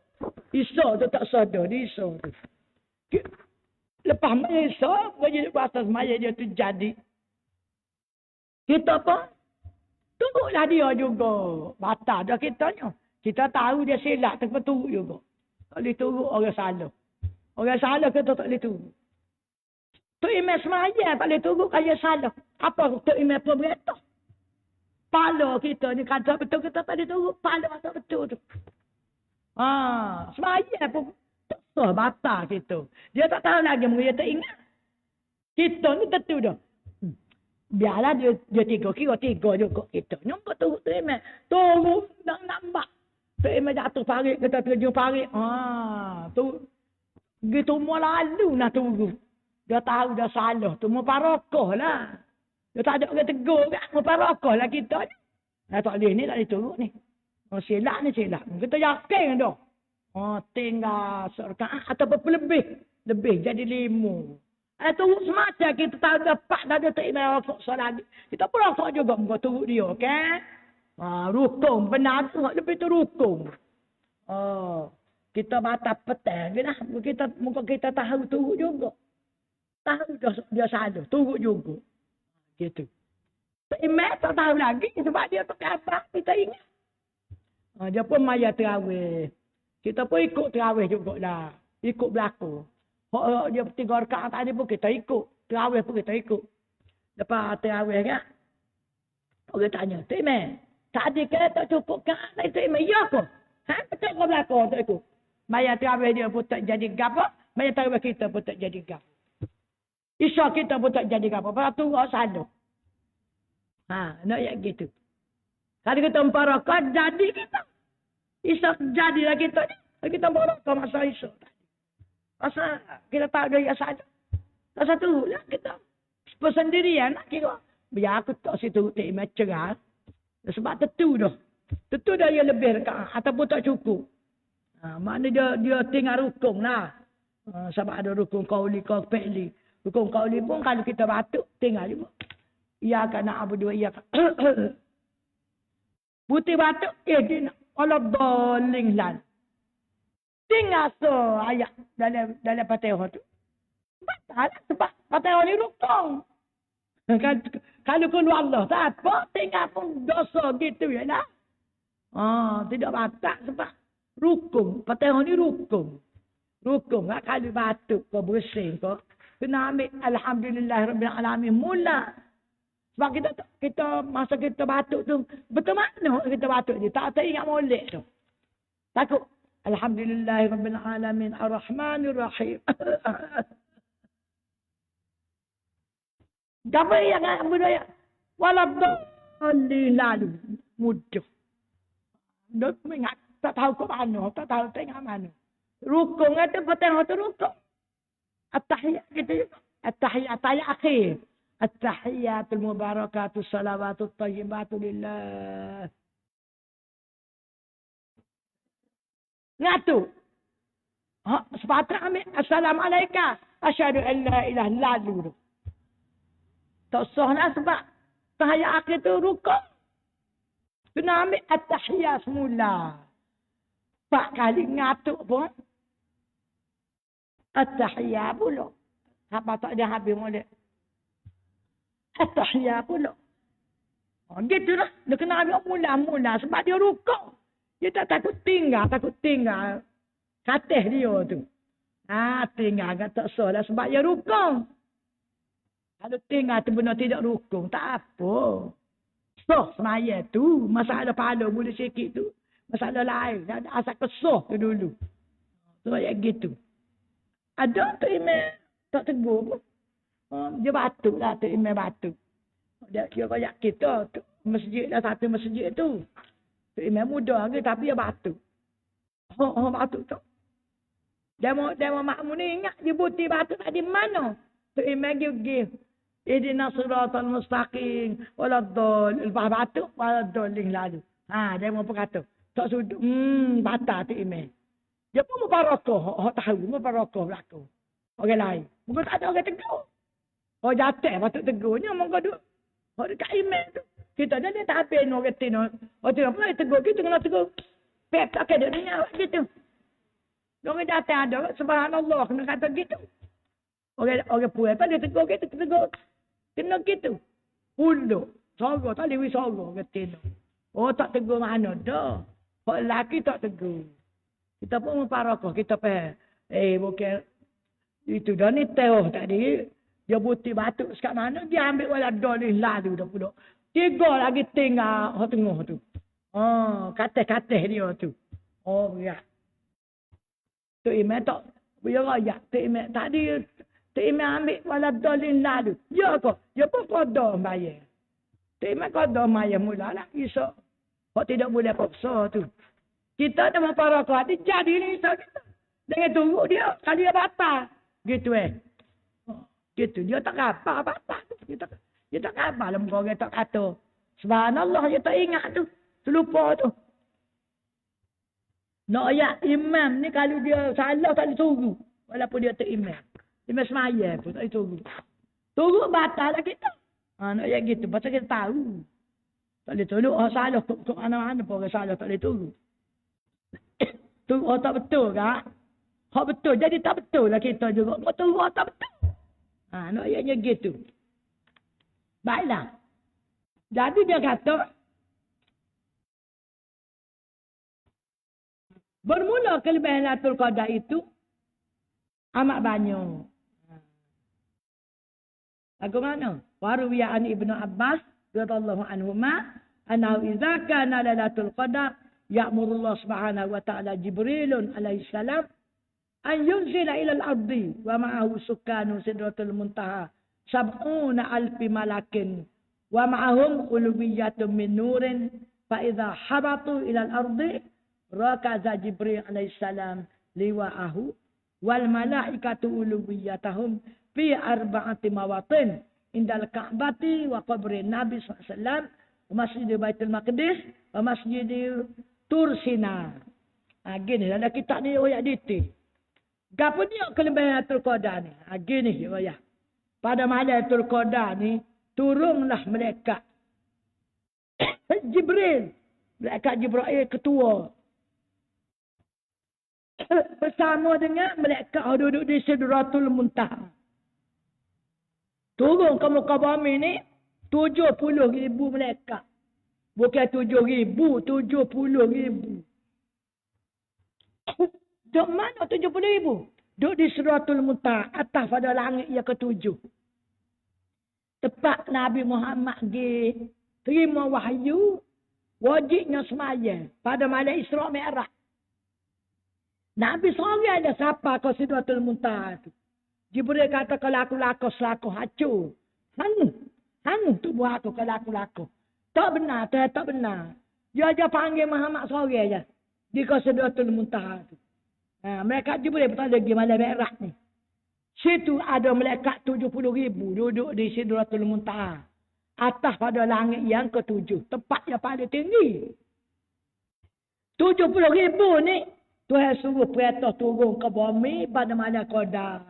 Isu tu tak sadar di isu tu. Lepas maya isu, bagi bahasa semaya dia tu jadi. Kita pun tunggulah dia juga. Batal dah kitanya. Kita tahu dia silap terpeturut juga. Tak boleh turut orang salah. Orang salah kita tak boleh turut. Tok Imam semaya tak boleh turut kaya salah. Apa Tok Imam pun berita. Pala kita ni kata betul kita tak boleh turut. Pala kata betul tu. Semaya pun tak sah batal kita. Dia tak tahu lagi mungkin dia tak ingat. Kita ni tentu dah. Biarlah dia 3 kira 3 juga kita. Nyumput turut tu Imam. Turut nak nambah. Tu Imam jatuh parit, kita terjun parit. Tu gitu mau lalu nak turut. Dia tahu dah salah. Tu mau parakah lah. Dia tak ada orang tegur kan. Mau parakah lah kita ni. Tak boleh ni tak boleh turut ni. Silap ni silap. Kita yakin dah. Tinggal serkaan ataupun lebih jadi 5. Turut semasa kita tahu dapat dah ada tak Imam rokok solat. Kita pun rokok juga muka turut dia, kan? Rukun benar tu lebih tu rukun. Kita batal petang lah. Muka kita tahu turut juga. Tahu dia salah, turut juga. Gitu. Imam tak tahu lagi sebab dia tak apa kita ingat. Dia pun maya terawih. Kita pun ikut terawih jugalah. Ikut berlaku. Dia 3 rakaat tadi pun kita ikut. Terawih pun kita ikut. Lepas terawih kan. Orang tanya. Tok Imam. Tadi ke tak cukup kan? Tok Imam. Ya ke? Betul ke berlaku untuk ikut? Maya terawih dia pun tak jadi gapa. Maya terawih kita pun tak jadi gapa. Isya kita pun tak jadi gapa. Lepas tu orang salah. Nak ya gitu. Kalau kita 4 rakaat jadi kita. Isya jadilah kita ni. Kita 4 rakaat masa isya tadi. Masa kita tahu dia saja. Tak satu lah kita. Persendirian nak kira. Biar aku tak situ Imam cerah. Sebab tentu dah. Tentu dah dia lebih rakaat. Ataupun tak cukup. Maknanya dia tinggal rukun lah. Sebab ada rukun kauli, kauli fi'li. Rukun kauli pun kalau kita batuk tinggal juga. Ia akan nak abu dua. Ia akan. Putih batuk. Dia nak. Allah doling lan. Tinggal ayat dalam Fatihah tu. Batal lah sebab Fatihah ni rukun. Kalau keluar Allah tak apa. Tinggal pun dosa gitu je lah. Tidak batal sebab Rukun. Petang ni rukun. Rukun. Kalau batuk kau bersin kau. Kena ambil Alhamdulillahirrahmanirrahim. Mula. Sebab kita masa kita batuk tu. Betul mana kita batuk ni. Tak ingat molek tu. Takut. Alhamdulillahirrahmanirrahim. Ar-Rahmanirrahim. Gapa yang budaya? Walabdallin lalu. Mudah. Dok mengat. Tak tahu ke mana. Tak tahu tengah mana. Rukun itu petang itu rukun. At-tahiyat gitu. At-tahiyat akhir. At-tahiyatul mubarakatus salawatut tayyibatu lillah. Ngatu. Sepatutnya ambil assalamualaikum. Asyhadu an la ilaha illallah. Tak sah lah sebab tahiyat akhir tu rukun. Kena ambil at-tahiyat semula. 4 kali ngatuk pun. At-tahiyat pula. Apa tak dia habis molek. At-tahiyat pula. Gitu lah. Dia kena ambil mula-mula sebab dia rukuk. Dia tak takut tinggal. Katih dia tu. Tinggal tak sah lah sebab dia rukuk. Kalau tinggal tu benar tidak rukuk. Tak apa. Sah semaya tu. Masalah pahala boleh sikit tu. Masalah lain. Ada asal kesah tu dulu. So, ya gitu. Ada tu email tak tegur pun. Dia batuk lah tu email batuk. Dia kayak kita tu. Masjid lah satu masjid tu. Tu email muda lagi tapi dia batuk. Batuk tu. Dia mau makmum ni ingat dia buti batuk tadi mana. Tu email dia. Ihdinas siratal mustaqim. Waladdallin. Lepas batuk waladdallin lalu. Dia mau berkata. Tak sudut. Batal tu email. Dia pun mubarakah. Tahu mubarakah berlaku. Orang lain. Mungkin tak ada orang tegur. Jatuh patut tegurnya. Mungkin duduk. Dekat email tu. Kita dah dia tak habis orang tino. Tidak pun tegur kita kena tegur. Pep tak ada dunia gitu. Orang jatuh ada. Subhanallah. Kena kata gitu. Orang puas tak dia tegur kita. Tegur. Kena gitu. Puluh. Sorok. Tak boleh sorok orang tino. Tak tegur mana dah. Orang lelaki tak tegur. Kita pun mubarakah. Kita faham. Bukan. Itu dah ni teoh tadi. Dia buti batuk sekat mana. Dia ambil waladolih lalu dah pula. 3 lagi tinggal. Tengah tu. Katih-katih dia tu. Ya. Tu imam tak. Dia rayak. Tu imam tadi. Tu imam ambil waladolih lalu. Ya kok. Dia pun kodoh bayar. Tu imam kodoh bayar mula lah. Kisah. Kok tidak boleh paksa tu. Kita dah mubarakah. Dia jadi risau kita. Jangan tunggu dia. Kali dia batal. Gitu Gitu. Dia tak apa batal. Dia tak apa lah. Muka orang tak kata. Subhanallah. Dia tak ingat tu. Terlupa tu. Nak ayat imam ni kalau dia salah tak disuruh. Walaupun dia tak imam. Imam semaya pun tak disuruh. Turut batal lah kita. Nak ayat gitu. Pasal kita tahu. Tak boleh tolong. Salah. Kok mana-mana pun orang salah tak boleh tolong. Tu tak betul kan? Betul. Jadi tak betul lah kita juga. Tu tak betul. Nak ayatnya gitu. Baiklah. Jadi dia kata. Bermula kelebihan Lailatul Qadar itu. Amat banyak. Lagu mana? Waruwiya'an Ibnu Abbas. Radallahu anhumah. Anahu iza kana Lailatul Qadar. Ya'murullah subhanahu wa ta'ala Jibrilun alaihi salam an yunzila ila al-ardi wa ma'ahu sukanu sidratul muntaha sab'una alfi malakin wa ma'ahum uluwiyyatun min nurin fa idza habatu ila al-ardi rakaza Jibril alaihi salam liwa'ahu wal malaikatu uluwiyyatahum fi arba'ati mawatin indal ka'bati wa qabri Nabi sallallahu alaihi wasallam wa masjid Baitul Maqdis wa masjid Tursina. Gini dalam kitab ni royak detail. Gapo dia kelebihan Lailatul Qadar ni? Gini royak. Pada malam Lailatul Qadar ni turunlah malaikat Jibril. Malaikat Jibril ketua. Bersama dengan malaikat duduk di Sidratul Muntaha. Turun ke muka bumi ni 70,000 malaikat. Bukan 7,000, 70,000. Duk mana 70,000? Duk di Sidratul Muntaha, atas pada langit yang ketujuh. Tepat Nabi Muhammad pergi terima wahyu, wajibnya semaya pada malam Isra' Mi'raj. Nabi seorang ada siapa ke Sidratul Muntaha tu. Jibril kata kalau aku laku selaku hancur. Hang tubuh aku kalau aku laku. Tak benar, tak benar. Dia aja panggil Muhammad seorang aja. Di ke Sidratul Muntaha tu. Mereka Jibril betul lagi malam Mi'raj ni. Situ ada malaikat 70,000 duduk di Sidratul Muntaha. Atas pada langit yang ketujuh. Tempat yang paling tinggi. 70,000 ni. Tuhan suruh perintah turun ke bumi pada malam Qadar.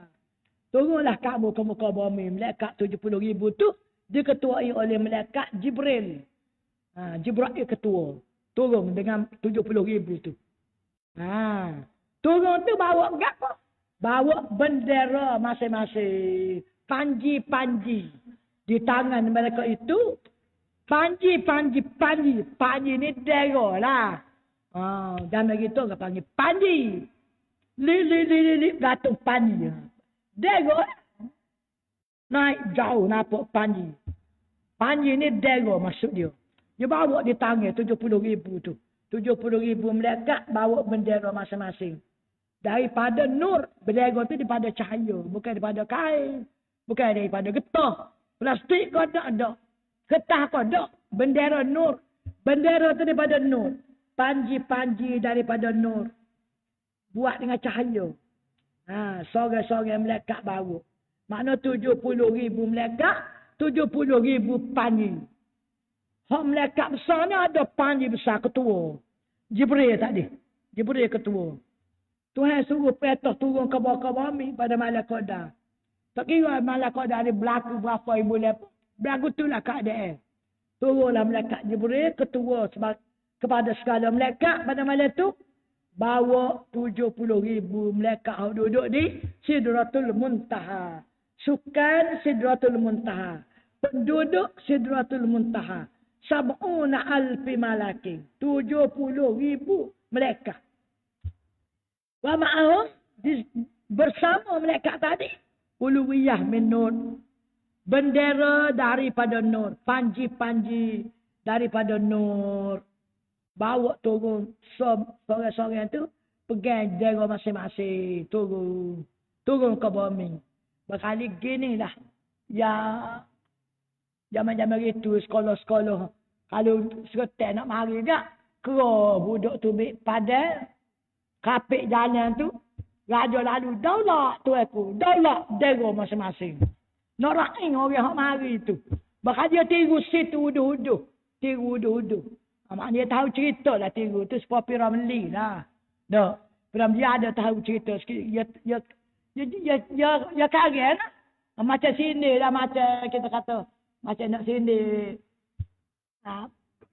Turunlah kamu ke muka bumi. Malaikat 70,000 tu diketuai oleh malaikat Jibril. Jibril ketua. Turun dengan 70,000 tu. Turun tu bawa apa? Bawa bendera masing-masing. Panji-panji. Di tangan mereka itu. Panji ni dera lah. Dan begitu orang panggil panji. Li, gatung panji. Dera. Naik jauh nampak panji. Panji ni dera maksud dia. Dia bawa di tangan 70,000 tu. 70,000 malaikat bawa bendera masing-masing. Daripada nur, bendera tu daripada cahaya. Bukan daripada kain. Bukan daripada getah. Plastik kau tak ada. Getah kau ada. Bendera nur. Bendera tu daripada nur. Panji-panji daripada nur. Buat dengan cahaya. Sorang-sorang malaikat bawa. Makna 70,000 malaikat. 70,000 panji. Hak malaikat besar ni ada panji besar ketua. Jibril tadi. Jibril ketua. Tuhan suruh perintah turun ke bawah bumi pada malam Qadar. Tak kira malam Qadar ni berlaku berapa ribu lepas. Berlaku tu lah keadaan. Turunlah malaikat Jibril ketua kepada segala malaikat pada malam tu. Bawa 70,000 malaikat duduk di Sidratul Muntaha. Sukan Sidratul Muntaha. Penduduk Sidratul Muntaha. Sab'una alfi malakin. 70,000 malaikat. Wa ma'ahum bersama malaikat tadi. Uluwiyah min nur. Bendera daripada nur. Panji-panji daripada nur. Bawa turun. Sorang-sorang tu. Pegang bendera masing-masing. Turun ke bumi. Berkali gini lah. Ya. Zaman-zaman itu sekolah-sekolah. Kalau seretai nak mari tak. Kera budak tu padan. Kapik jalan tu. Raja lalu. Daulat tu aku. Daulat bendera masing-masing. Noraking orang yang mari tu. Bahkan dia tiru situ uduh-uduh. Tiru uduh-uduh. Maknanya dia tahu cerita lah tiru tu. Seperti Ramli lah. Tak. Dia ada tahu cerita sikit. Ya karya lah. Macam sini lah. Macam kita kata. Macam nak sindir.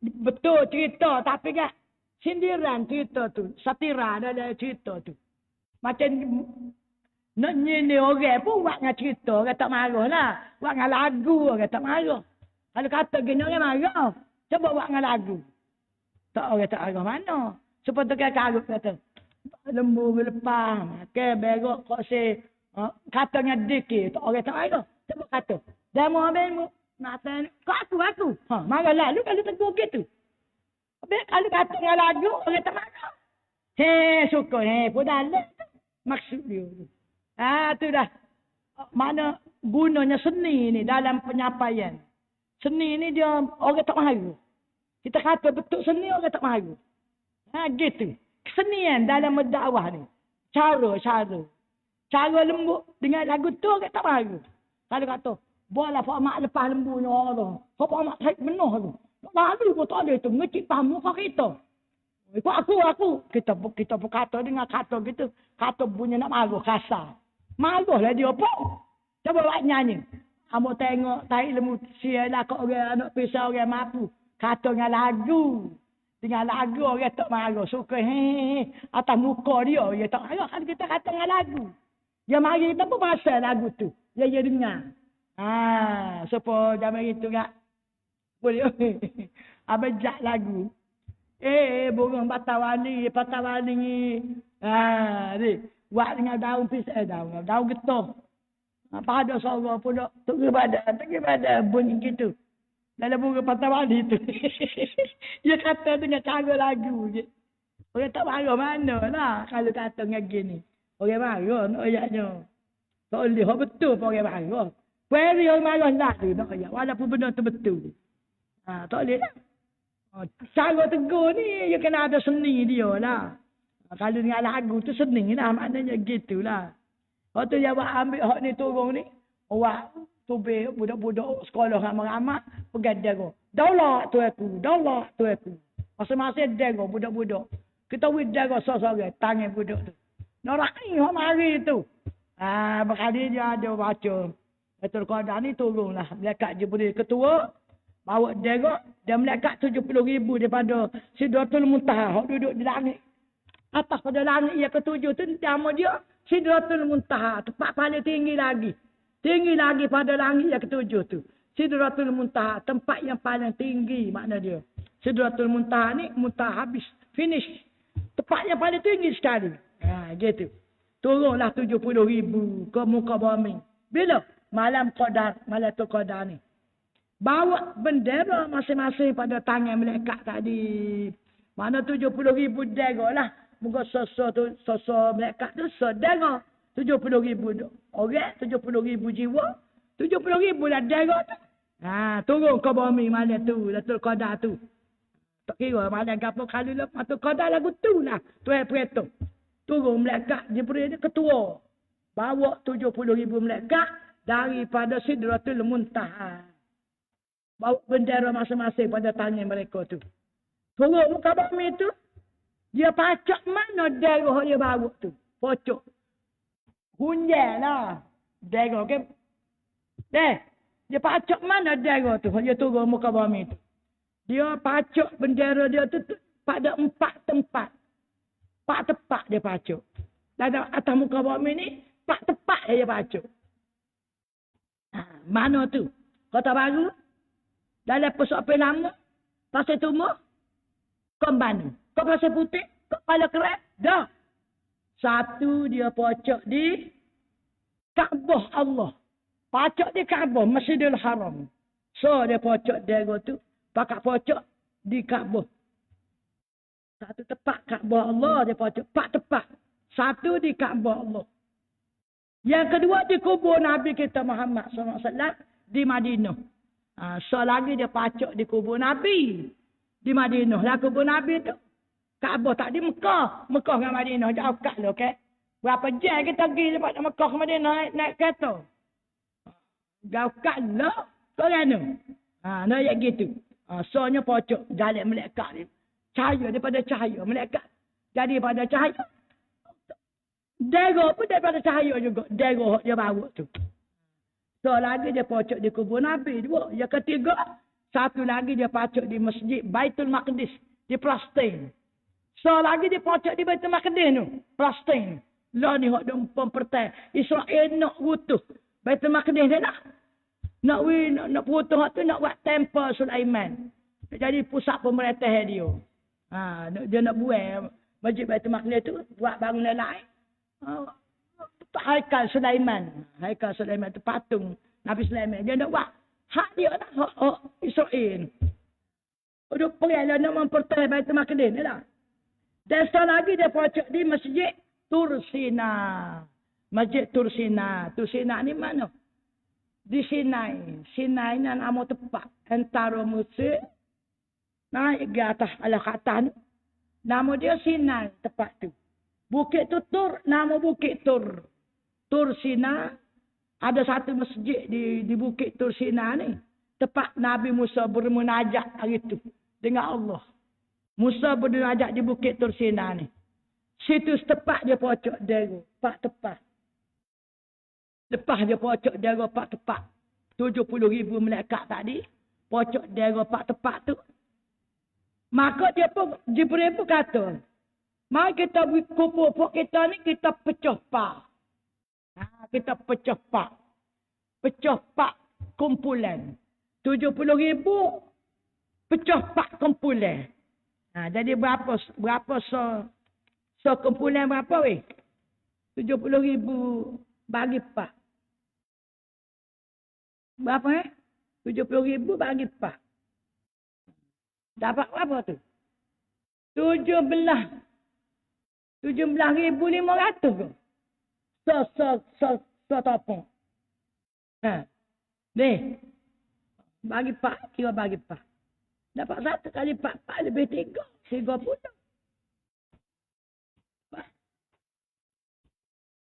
Betul cerita. Tapi kan. Sindiran cerita tu. Satira ada cerita tu. Macam. Nak nyindir orang pun. Buat dengan cerita. Orang tak marah lah. Buat dengan lagu. Orang tak marah. Kalau kata gini orang marah. Cuba buat dengan lagu. Tak orang tak marah mana. Seperti kakak kata. Lembu berlepas. Makan berok. Kok si. Kata dengan dikit. Tak orang tak marah. Cuba kata. Demo habis. Nak kau aku. Marah lalu kalau tegur gitu. Habis kalau kata dengan lagu, orang tak marah. Suka. Pun dalam. Maksud dia. Tu dah. Mana gunanya seni ni dalam penyampaian. Seni ni dia orang tak marah. Kita kata betul seni orang tak marah. Gitu. Kesenian dalam mendakwah ni. Cara lembut dengan lagu tu orang tak marah. Kalau kata, buatlah Pak Mak lepas lembunya orang. Pak Mak tarik benar tu. Lalu pun tak ada tu. Ngecik faham muka kita. Ikut aku. Kita pun kata dengan kata gitu. Kata punya nak marah kasar. Marah lah dia pun. Cuba buat nyanyi. Kamu tengok tarik lembu sialah kau orang anak pisau orang mampu. Kata dengan lagu. Dengan lagu orang tak marah. Suka atas muka dia. Dia tak marah. Kan kita kata dengan lagu. Dia mari kita pun pasal lagu tu. Dia dengar. Supaya zaman itu tak boleh. Abang jak lagu. Burung patawali ni. Ni. Buat dengan daun pisang, daun getah. Apa ada suara pun tak pergi badan bunyi gitu. Dalam burung patawali tu. Dia kata dengan cara lagu je. Orang tak marah mana lah kalau kata dengan gini. Orang marah nak ayatnya. Tak boleh, betul pun orang marah. Peri orang marah lah tu nak ayat. Walaupun benda tu betul. Tak boleh lah. Cara tegur ni, dia kena ada seni dia lah. Kalau dengan lagu tu seni lah, maknanya gitulah. Lepas tu dia buat ambil hak ni turun ni. Orang tubik budak-budak sekolah ramai-ramai. Pegang dia. Daulah tu aku. Masing-masing dia budak-budak. Kita wid dia sorang tangan budak tu. Norak ni hak mari tu. Berkali dia ada baca. Betul Qadar ni turunlah. Melekat Jibril ketua. Bawa dia melekat 70,000 daripada Sidratul Muntaha. Hak duduk di langit. Atas pada langit yang ketujuh tu nama dia Sidratul Muntaha. Tempat paling tinggi lagi. Tinggi lagi pada langit yang ketujuh tu. Sidratul Muntaha. Tempat yang paling tinggi makna dia. Sidratul Muntaha ni Muntaha habis. Finish. Tempat yang paling tinggi sekali. Gitu. Turunlah 70,000 ke muka bumi. Bila? Malam Qadar. Malatul Qadar ni. Bawa bendera masing-masing pada tangan melekat tadi. Mana 70,000 dera lah. Muka sosok melekat tu sedera. 70,000 orang, 70,000 jiwa. 70,000 lah dera tu. Turun ke bumi malam tu. Latul Qadar tu. Tak kira malam kapal kali lepas tu. Qadar lagu tu lah. Tuan Preto. Turun melekat Jibril ni ketua. Bawa 70,000 melekat daripada Sidratul Muntaha. Bawa bendera masing-masing pada tangan mereka tu. Turun muka bumi tu. Dia pacak mana darah dia bawa tu. Pocok. Hunjal lah. Darah ke. Dia pacak mana darah tu. Dia turun muka bumi tu. Dia pacak bendera dia tu pada 4 tempat. 4 tempat dia pacak. Dan atas muka bumi ni 4 tempat dia pacak. Mana tu? Kota Baru. Dalam pusat lama, Pasir Tumbuh, Kembanu. Kau Pasir Putih, Kepala Kerat, dah. Satu dia pocok di Kaabah Allah. Pocok di Kaabah, Masjidil Haram. So dia pocok dia tu, pakat pocok di Kaabah. Satu tempat Kaabah Allah dia pocok, 4 tempat. Satu di Kaabah Allah. Yang kedua di kubur Nabi kita Muhammad SAW di Madinah. So lagi dia pacok di kubur Nabi. Di Madinah. Lah kubur Nabi tu. Kaabah tak di Mekah. Mekah dengan Madinah. Jauh kat lah, okay? Berapa jam kita pergi daripada Mekah ke Madinah naik kereta. Jauh kat lah. Kau kan? Nak gitu. Soalnya pocok. Jalan melekat ni. Cahaya daripada cahaya. Melekat. Jadi pada cahaya. Dera pun daripada cahaya juga. Dera dia bawa tu. So lagi dia pocok di kubur Nabi. 2. Yang ketiga, satu lagi dia pocok di masjid Baitul Maqdis. Di Palestin. So lagi dia pocok di Baitul Maqdis tu. Palestin. Lah ni hak dia mempertai. Israel nak rutuh. Baitul Maqdis dia nak. Nak rutuh tu nak buat temple Sulaiman. Jadi pusat pemerintah dia. Dia nak buat masjid Baitul Maqdis tu. Buat bangunan lain. Haikal Sulaiman. Haikal Sulaiman tu patung Nabi Sulaiman. Dia nak buat hak dia lah. Hak Israel. Udah pergi lah nak mempertai Baitul Maqdis ni lah. Dan setelah lagi dia pocok di Masjid Tursina. Masjid Tursina. Tursina ni mana? Di Sinai. Sinai ni nama tempat. Antara Mesir. Naik ke atas Al-Khattah ni. Nama dia Sinai tempat tu. Bukit tu Tur. Nama Bukit Tur. Tursina, ada satu masjid di Bukit Tursina ni. Tempat Nabi Musa bermunajat hari itu dengan Allah. Musa bermunajat di Bukit Tursina ni. Situ setepat dia pocok dera. 4 tempat. Lepas dia pocok dera 4 tempat. 70,000 melekat tadi. Pocok dera 4 tempat tu. Maka dia pun, Jibril pun kata, mari kita kubur kita ni kita pecah pak. Kita pecah pak. Pecah pak kumpulan. 70,000 pecah pak kumpulan. Jadi berapa so kumpulan berapa weh? 70,000 bagi 4. Berapa 70,000 bagi 4. Dapat berapa tu? 17,500 ke? So topong. Ni. Bagi 4, kira bagi 4. Dapat 1 kali 4 lebih 3. 30.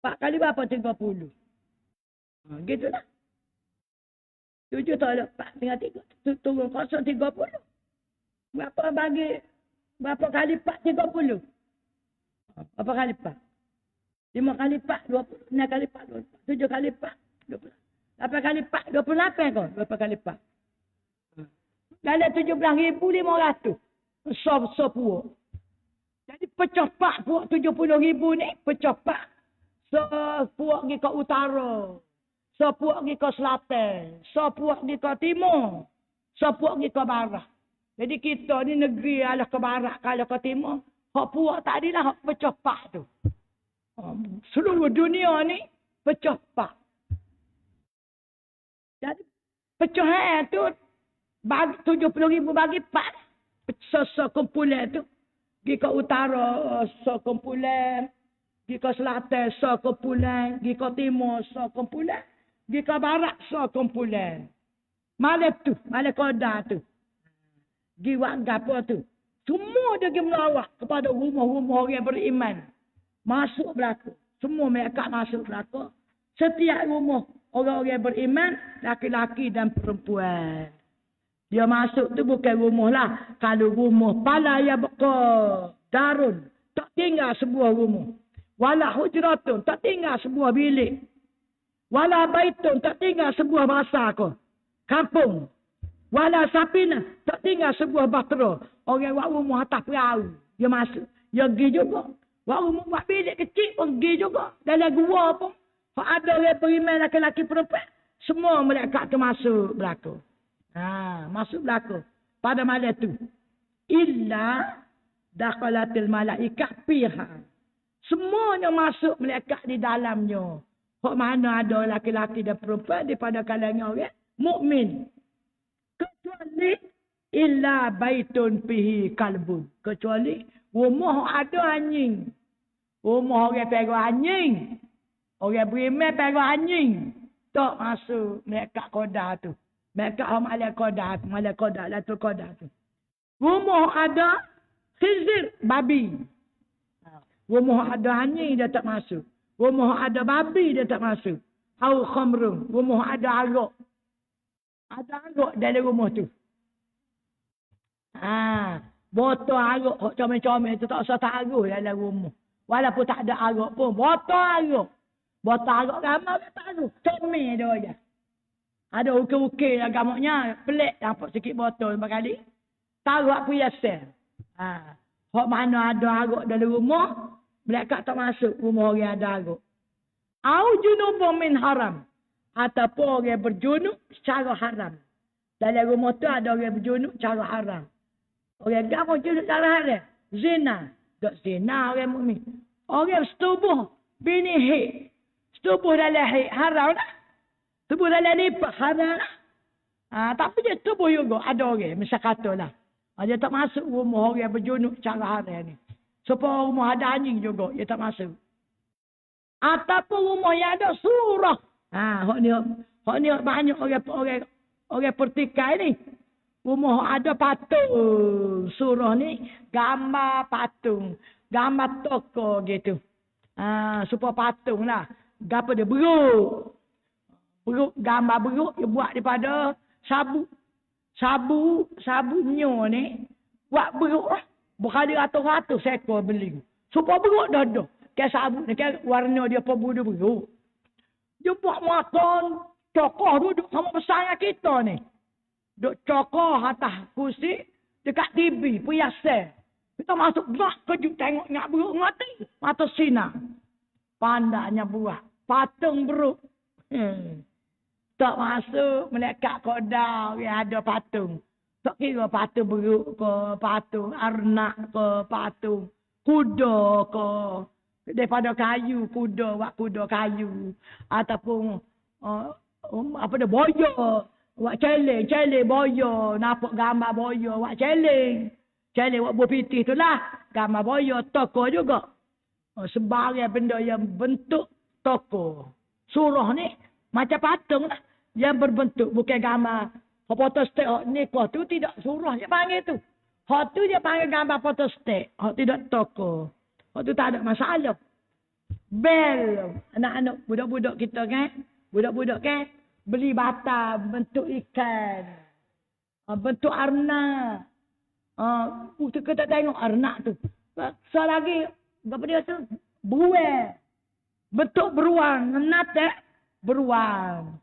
4 kali berapa? 30. Gitu lah. 7 tolak 4 tinggal 3. Turun kosong 30. Berapa kali 4? 30. Berapa kali 4? 5 kali 4, 20. 6 kali 4, 24. 7 kali 4, 20. 8 kali 4, 28 kau. Berapa kali 4? Dalam 17,500. So puak. Jadi pecah 4 puak 70,000 ni. Pecah 4. So puak pergi ke utara. So puak pergi ke selatan. So puak pergi ke timur. So puak pergi ke barat. Jadi kita ni negeri adalah ke barat kalau ke timur. Hak puak tadi lah hak pecah 4 tu. Seluruh dunia ni pecah 4. Jadi pecahan tu bagi 70,000 bagi 4. Sekumpulan tu. Pergi ke utara sekumpulan. Pergi ke selatan sekumpulan. Pergi ke timur sekumpulan. Pergi ke barat sekumpulan. Malam tu. Malam koda tu. Pergi warga apa tu. Semua dia pergi melawat kepada rumah-rumah orang beriman. Masuk belaka. Semua mereka masuk belaka. Setiap rumah orang-orang beriman. Laki-laki dan perempuan. Dia masuk tu bukan rumah lah. Kalau rumah pala ya beka darun. Tak tinggal sebuah rumah. Wala hujratun. Tak tinggal sebuah bilik. Wala baitun. Tak tinggal sebuah masa ko. Kampung. Wala sapina. Tak tinggal sebuah bahtera. Orang buat rumah atas perahu. Dia masuk. Dia pergi juga. Buat rumah buat bilik kecil pun pergi juga. Dalam gua pun. Ada orang beriman laki-laki perempuan. Semua mereka termasuk belakang. Masuk belaka pada malam tu. Illa dakhalatil malaikah fiha. Semuanya masuk malaikat di dalamnya. Hak mana ada laki-laki dan perempuan daripada kalangan orang mukmin. Kecuali illa baitun fihi kalbun. Kecuali rumah ada anjing. Rumah orang pegang anjing. Orang beriman pegang anjing. Tak masuk malaikat qada tu. Mereka malaikat qada, latul qada tu. Rumah ada khizir, babi. Rumah ada anjing, dia tak masuk. Rumah ada babi, dia tak masuk. Au khamrun, rumah ada arak. Ada arak dalam rumah tu. Botol arak, comel-comel tu tak usah taruh dalam rumah. Walaupun tak ada arak pun, botol arak. Botol arak ramai tak taruh. Comel dia aja. Ada ukir-ukir agamanya. Pelik dapat sikit botol berkali. Taruh apa biasa. Hak mana ada arak dalam rumah. Mereka tak masuk rumah orang ada arak. Au junubun min haram. Ataupun orang berjunub secara haram. Dalam rumah tu ada orang berjunub secara haram. Orang gapo junub secara haram? Zina. Tak zina orang mukmin. Orang setubuh. Bini hik. Setubuh dalam hik. Haram lah. Tubuh dalam nipah haram lah. Tapi dia tubuh juga. Ada orang. Misal kata lah. Dia tak masuk rumah orang berjunuk secara haram ni. Supaya rumah ada anjing juga. Dia tak masuk. Ataupun rumah yang ada surah. Hak ni banyak orang pertikai ni. Rumah ada patung. Surah ni gambar patung. Gambar toko gitu. Supaya patung lah. Gapa dia beruk. Gambar beruk dia buat daripada sabu. Sabunyo ni buat beruk lah. Berkali ratus-ratus ekor beli. Supaya beruk dah. Kayak sabun ni, kayak warna dia pembunuh beruk. Dia buat makan cokoh duduk sama besarnya kita ni. Duduk cokoh atas kursi dekat TV, perhiasan. Kita masuk gerak kejut tengok nak beruk ngati. Mata sinar. Pandanya buat. Patung beruk. Tak masuk malaikat qada yang ada patung. Tak kira patung beruk ke, patung arnak ke, patung kuda ke. Daripada kayu, kuda kayu. Ataupun apa dah, boyo. Wak celeng boyo. Nampak gambar boyo, wak celeng. Celeng wak buah pitih tu lah. Gambar boyo, toko juga. Sebagai benda yang bentuk toko. Surah ni macam patung lah. Yang berbentuk, bukan gambar. Photostat ni kau tu tidak surah dia panggil tu. Hak tu dia panggil gambar photostat. Hak tidak toko. Hak tu tak ada masalah. Bel. Anak-anak budak-budak kita kan. Budak-budak kan. Beli bata bentuk ikan. Bentuk arnak. Kita tengok arnak tu. So lagi. Apa dia tu? Beruang. Bentuk beruang. Nat beruang.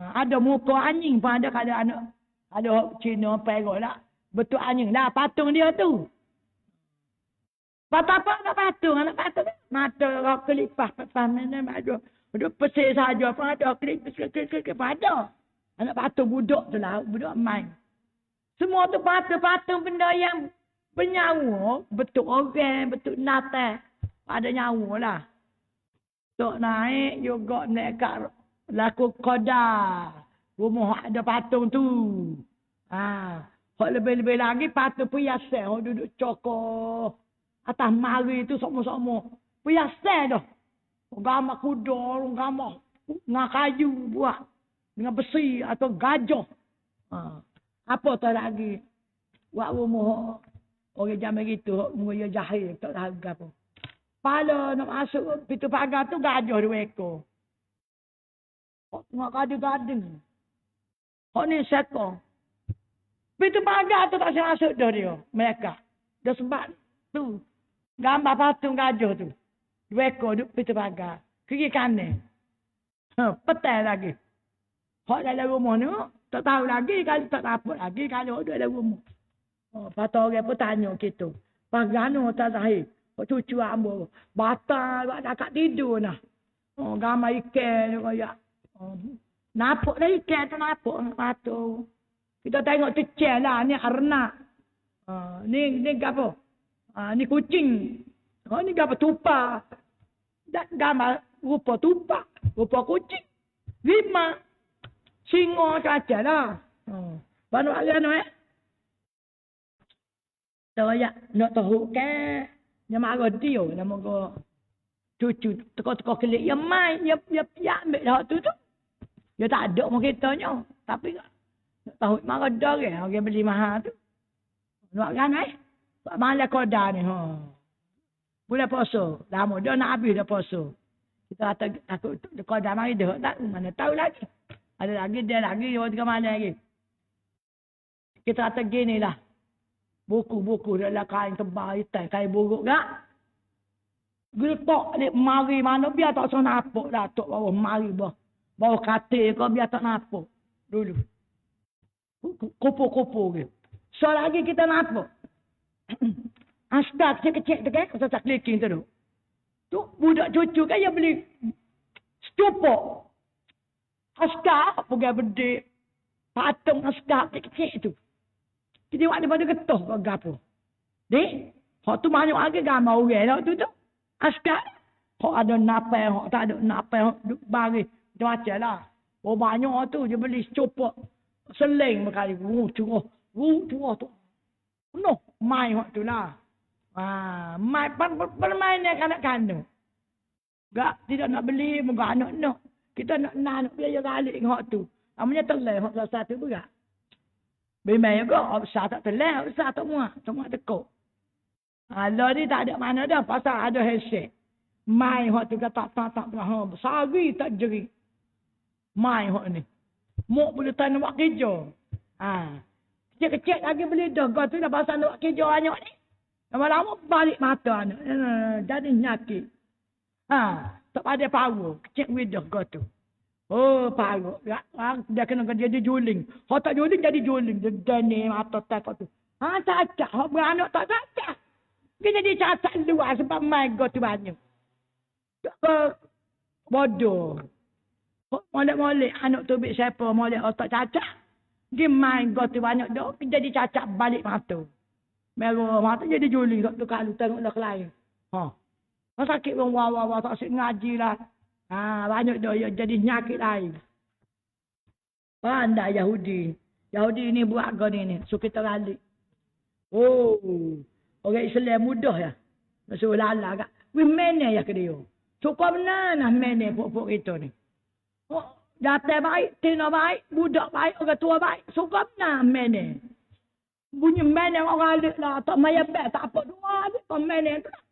Ada muka anjing pun ada kada anak. Ada Cina perok lah. Betul anjing lah patung dia tu. Apa anak patung? Anak patung mata orang kelipah mana ada. Ada pesik saja pun ada kelip ada. Anak patung budak tu lah, budak main. Semua tu patung benda yang bernyawa, betul orang, betul natal. Ada nyawa lah. Tok naik juga naik kat laku kodar. Rumah ada patung tu. Hak lebih-lebih lagi patung perhiasan. Hak duduk cokor. Atas mari tu sama-sama. Perhiasan dah. Gambar kuda, gambar dengan kayu buat. Dengan besi atau gajah. Apa tu lagi? Buat rumah orang zaman gitu. Rumah jahil. Tak tahu apa. Pala nak masuk pintu pagar tu gajah 2 ekor. Tengok gadu-gadu. Hak ni sekor. Pintu pagar tu tak boleh masuk dah dia. Mereka. Dah sebab tu. Gambar patung gajah tu. 2 ekor duduk pintu pagar. Kiri kanan. Petai lagi. Hak dalam rumah ni. Tak tahu lagi. Kalau tak dapat lagi. Kalau duduk dalam rumah. Lepas tu orang pun tanya kita. Pagar ni tak sahih. Hak cucu ambil. Batal. Buat kat tidur nah. Gambar ikan ni kaya. Nampak dah ikan tu nampak patung. Kita tengok cecil lah. Ni arnak. Ni apa? Ni kucing. Ni gambar tupak. Gambar rupa tupak. Rupa kucing. 5. Singa caca lah. Banyak lagi tahu ya. Nak tahu ke. Dia marah dia. Nama ko. Cucu. Teko-teko kelik. Ya main. Ya ambil dah tu tu. Dia tak ada sama kitanya. Tapi nak tahu marah dah ke. Orang beli mahal tu. Nak kan Buat malam kodar ni. Bulan puasa. Lama dah nak habis dah puasa. Kita kata takut kodar mari dah. Tak mana tahu lagi. Ada lagi dia lagi. Dia tiga malam lagi. Kita kata gini lah. Buku-buku dalam kain tebal hitam. Kain buruk tak? Geletak ni mari mana. Biar tak usah nampak dah. Tok bawah mari bawah. Bawah katil kau biar tak nampak. Dulu. Kupu-kupu ke. So lagi kita nampak. Astar kecil-kecil tu kan. Kau tak clicking tu. Tu budak cucu kan dia beli stupa. Astar pergi bedik. Patung astar kecil-kecil tu. Kita buat daripada getah ke gapo. Dek. Hak tu banyak lagi gambar orang lah tu tu. Astar. Hak ada napai. Hak tak ada napai. Hak bagi. Macam lah. Oh banyak tu. Dia beli stupa. Seling berkali. Curah. Curah tu. Penuh. Main hak tu lah. Main permainan kanak-kanak. Gak tidak nak beli. Muka anak nak. Kita nak biaya balik hak tu. Namanya telai. Hak satu berat. Bermain juga. Hak besar tak telai. Hak besar tak muak. Tak muak tekuk. Lah ni tak ada mana dah. Pasal ada headset. Main hak tu kata tak. Sari tak jeri. Main hak ni. Mok boleh tanam buat kerja. Kecil-kecil lagi beli dah. Kau tu dah pasal nak buat kerja banyak ni. Lama-lama balik mata anak. Jadi nyakit. Tak ada power. Kecil widah kau tu. Oh, power. Dia kena jadi juling. Kalau tak juling, jadi juling. Dia ni mata tak tu. Cacat. Kalau beranak tak cacat. Dia jadi cacat luar sebab main kau tu banyak. Bodoh. Molek-molek anak tu bik siapa. Molek otak cacat. Dia main kau tu banyak dah. Jadi cacat balik mata. Merah mata jadi juli. Tu kalau tengok dah lain. Kau sakit pun wah. Tak asyik ngaji lah. Banyak dah. Jadi nyakit lain. Pandai Yahudi. Yahudi ni buat kau ni. So kita balik. Orang Islam mudah ya. Masuk lala kak. Wih mana ya ke dia. Cukup benar nah mana pokok kita ni. Jatah baik, tina baik, budak baik, orang tua baik. Suka benar mana. Bunyi mana orang alik lah. Tak maya baik, tak apa dua alik. Kau mana tu lah.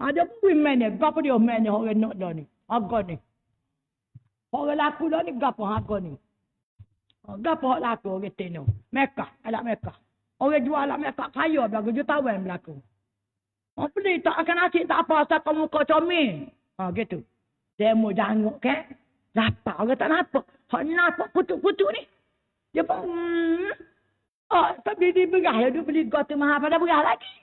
Ada pun wih mana. Gapa dia mana orang nak dah ni. Harga ni. Orang laku dah ni gapa harga ni. Gapa laku orang tina. Mekah, alat Mekah. Orang jual alat Mekah kaya berlaku. Jutawan berlaku. Orang beli tak akan asyik tak apa. Asal kau muka comel. Gitu. Demo janguk ke. Lapar orang tak nampak. Hak nampak putuk-putuk ni. Dia pun, tak beli berah. Dia beli gota mahal pada berah lagi.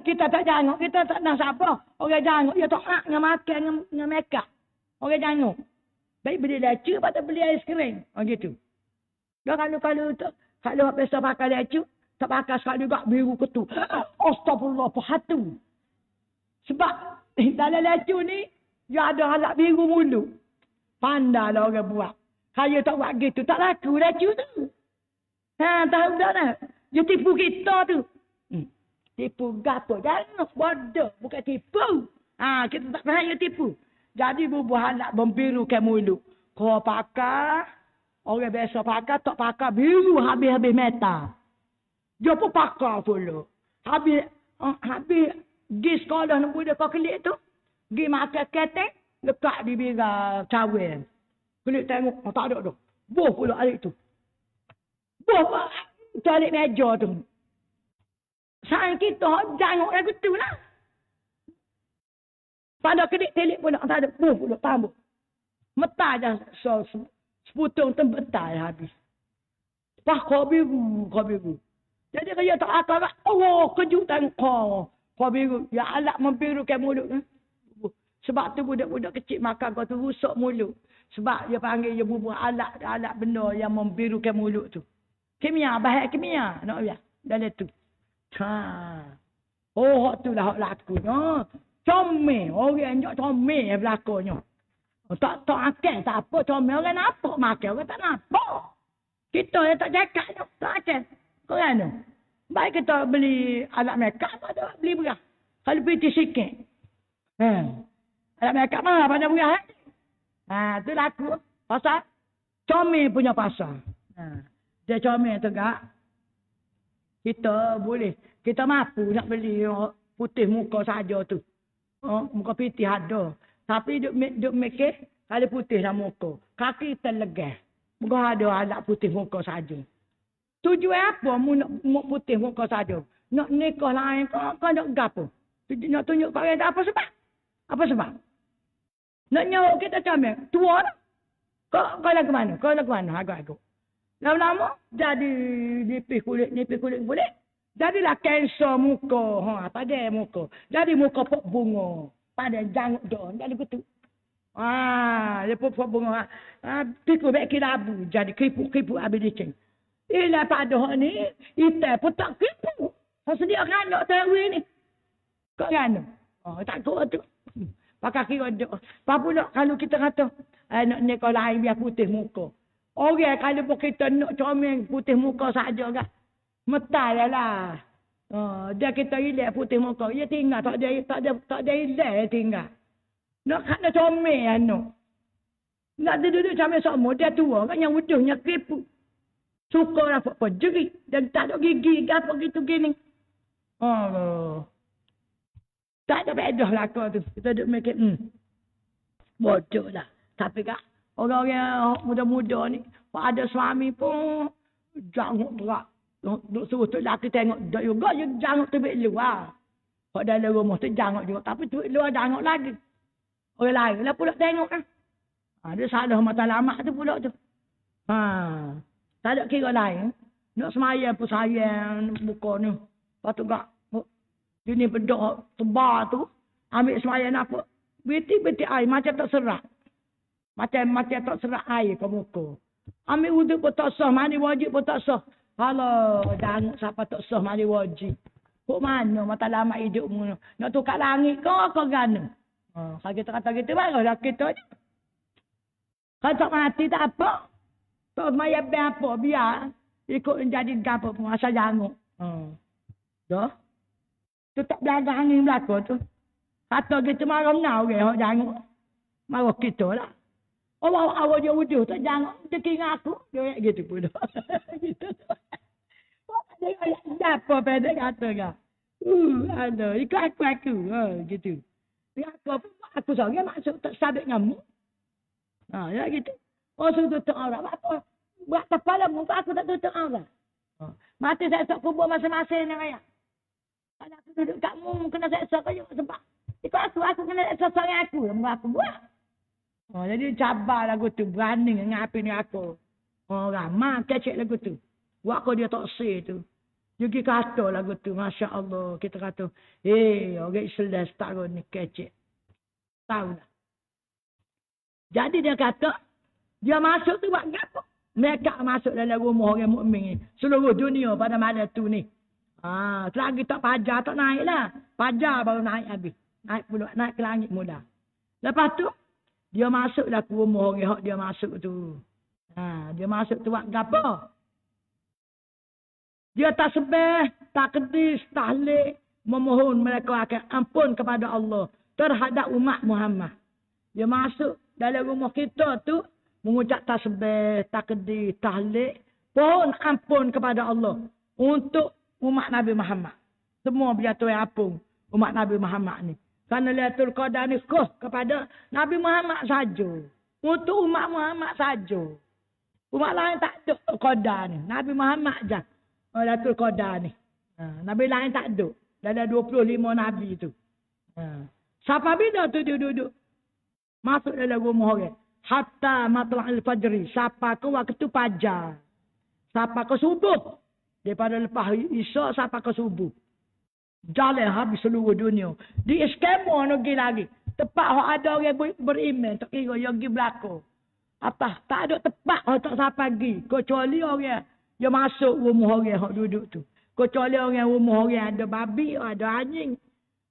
Kita tak janguk. Kita tak nak siapa. Orang janguk. Dia tak nak dengan makan dengan makeup. Orang janguk. Baik beli lecu, pada beli aiskrim. Gitu. Dia kalau biasa pakai lecu, tak pakai sekali juga biru ketu. Astagfirullah, hatu. Sebab dalam lecu ni, dia ada alat biru mulu. Pandai lah orang buat. Kalau tak buat gitu, tak laku lecu tu. Tahu tak nak? Dia tipu kita tu. Tipu gapo? Jangan bodoh. Bukan tipu. Kita tak pernah dia tipu. Jadi bubuh alat membiru ke mulut. Kau pakai, orang biasa pakai, tak pakai biru habis-habis meta. Dia pun pakai pula. Habis di sekolah nak budak kau kelik tu. Pergi makan ketek, lekat di bira cawan. Kelik tengok, tak ada dah. Boh pula adik tu. Boh tarik meja tu. Sayang kita, jangan lagu tu lah. Pada kelik telik pula, tak ada. Boh pula tambah. Metah dah seputung tembetai habis. Kau biru. Jadi kaya tak akal lah. Kejut tengok kau biru. Ya alat membiru ke mulut. Sebab tu budak-budak kecil makan kau tu rusak mulut. Sebab dia panggil dia bubuh alat benda yang membirukan mulut tu. Kimia, bahan kimia. Nak biar. Dalam tu. Hak tu lah hak laku. Comel. Orang yang comel berlakunya. Tak akan, tak apa. Comel orang nampak makan. Orang tak nampak. Kita yang tak cakap. Tak akan. Kau kan tu? Baik kita beli alat makeup. Ada beli berah. Kalau piti sikit. Alat makeup mana pada berah. Tu laku. Pasal comel punya pasal. Dia comel tu kak. Kita boleh. Kita mampu nak beli putih muka saja tu. Muka putih ada. Tapi duk mikir kalau putih dah muka. Kaki terlegah. Muka ada alat putih muka saja. Tujuan apa mu nak putih muka saja? Nak nikah lain kau nak gapo? Nak tunjuk kat orang apa sebab? Apa sebab? Nak nyawa kita comel. Tua dah. Kau nak ke mana? Kau nak ke mana? Agak-agak. Lama-lama jadi nipis kulit. Jadilah kanser muka. Pada muka. Jadi muka pok bunga. Pada janguk daun. Jadi betul. Dia pok bunga. Pikul baik kilabu. Jadi kripu-kripu habis dicing. Ialah pada hak ni. Kita pun tak kripu. Sedia kanak terawih ni. Kau kan? Takut tu. Pakai kira duk. Apa pula kalau kita kata. Nak nikah lain biar putih muka. Orang kalau pun kita nak comel putih muka saja kan. Metal lah. Dia kita ilek putih muka. Dia tinggal. Tak ada ilek tinggal. Nak comel anak. Nak duduk comel semua. Dia tua kan yang wujudnya kripu. Suka lah apa jerit. Dan tak ada gigi. Apa gitu gini. Tak ada bedah lah kau tu. Kita duduk mikir. Bodoh lah. Tapi kak. Orang-orang muda-muda ni. Ada suami pun. Janguk berat. Duk suruh tu lelaki tengok. Duk juga janguk tu bik luar. Kalau dalam rumah tu janguk juga. Tapi tu luar janguk lagi. Orang lain lah pula tengok kan. Dia salah mata lama tu pula tu. Tak ada kira lain. Nak semayang pun sayang buka ni. Lepas tu kak. Dia ni bedok tebar tu. Ambil semayang apa. Beti-beti air macam tak serak. Macam tak serak air ke muka. Ambil wuduk pun tak sah, mandi wajib pun tak sah. Alah, jangan siapa tak sah mandi wajib. Kok mana mata lama hidup mu? Nak tukar langit kau gana. Kalau kita kata gitu, barulah kita je. Kalau tak mati tak apa. Tak maya apa, biar ikut jadi gapa pun asal jangan. Dah. Tu tak belaga angin belakang tu. Kata kita marah nak orang jangan. Marah kita lah. Allah awak dia wujud tak jangan dia kira aku dia gitu pun gitu dia apa pada kata kan ada ikut aku gitu dia aku seorang masuk tak sabit ngamuk ya gitu sudah tutup aurat apa buat kepala muka aku tak tutup aurat mati saya sok kubur masing-masing ni raya kalau aku duduk kat mu kena saya sok aja sebab ikut aku kena sok sorang aku aku buat. Jadi cabar lagu tu. Berani ngapain aku. Ramah kecek lagu tu. Waktu dia tak say tu. Jadi kata lagu tu. Masya Allah. Kita kata. Orang Islam setara ni kecek. Tahu dah. Jadi dia kata. Dia masuk tu buat apa? Mereka masuk dalam rumah orang mukmin ni. Seluruh dunia pada malam tu ni. Selagi tak pajar tak naik lah. Pajar baru naik habis. Naik ke langit mula. Lepas tu. Dia masuklah ke rumah orang dia masuk tu. Dia masuk tu buat apa? Dia tak sebeh, tak kedis, tahlil, memohon mereka akan ampun kepada Allah terhadap umat Muhammad. Dia masuk dalam rumah kita tu mengucap tasbih, takdis, tahlil, pohon ampun kepada Allah untuk umat Nabi Muhammad. Semua biar tuan ampun umat Nabi Muhammad ni. Kerana Lailatul Qadar ni kepada Nabi Muhammad saja. Untuk umat Muhammad saja. Umat lain tak ada Qadar ni. Nabi Muhammad je. Lailatul Qadar ni. Nabi lain tak ada. Dalam 25 Nabi tu. Siapa bila tu dia duduk? Masuk dalam rumah orang. Hatta matla'il fajri. Siapa ke waktu pajar. Siapa ke subuh. Daripada lepas Isyak siapa ke subuh. Jalan habis seluruh dunia. Di skema nak pergi lagi. Tempat ada orang beriman. Tak kira yang pergi belakang. Atas tak ada tempat tak siapa pergi. Kecuali orang yang masuk rumah orang yang duduk tu. Kecuali orang rumah orang ada babi, ada anjing.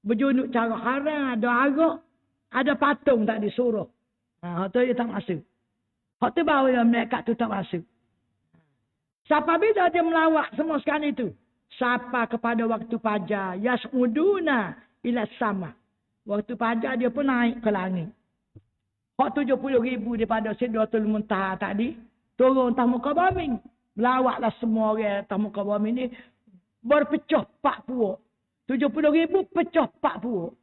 Berjunuk cara haram, ada arak. Ada patung tak disuruh. Hak tu dia tak masuk. Hak tu baru yang mereka tu tak masuk. Siapa bila dia melawak semua sekali itu. Siapa kepada waktu pajar. Yas'uduna ila sama. Waktu pajar dia pun naik ke langit. Hak 70,000 daripada Sidratul Muntaha tadi. Turun atas muka bumi. Melawaklah semua orang atas muka bumi ni. Berpecah 40. 70,000 pecah 40.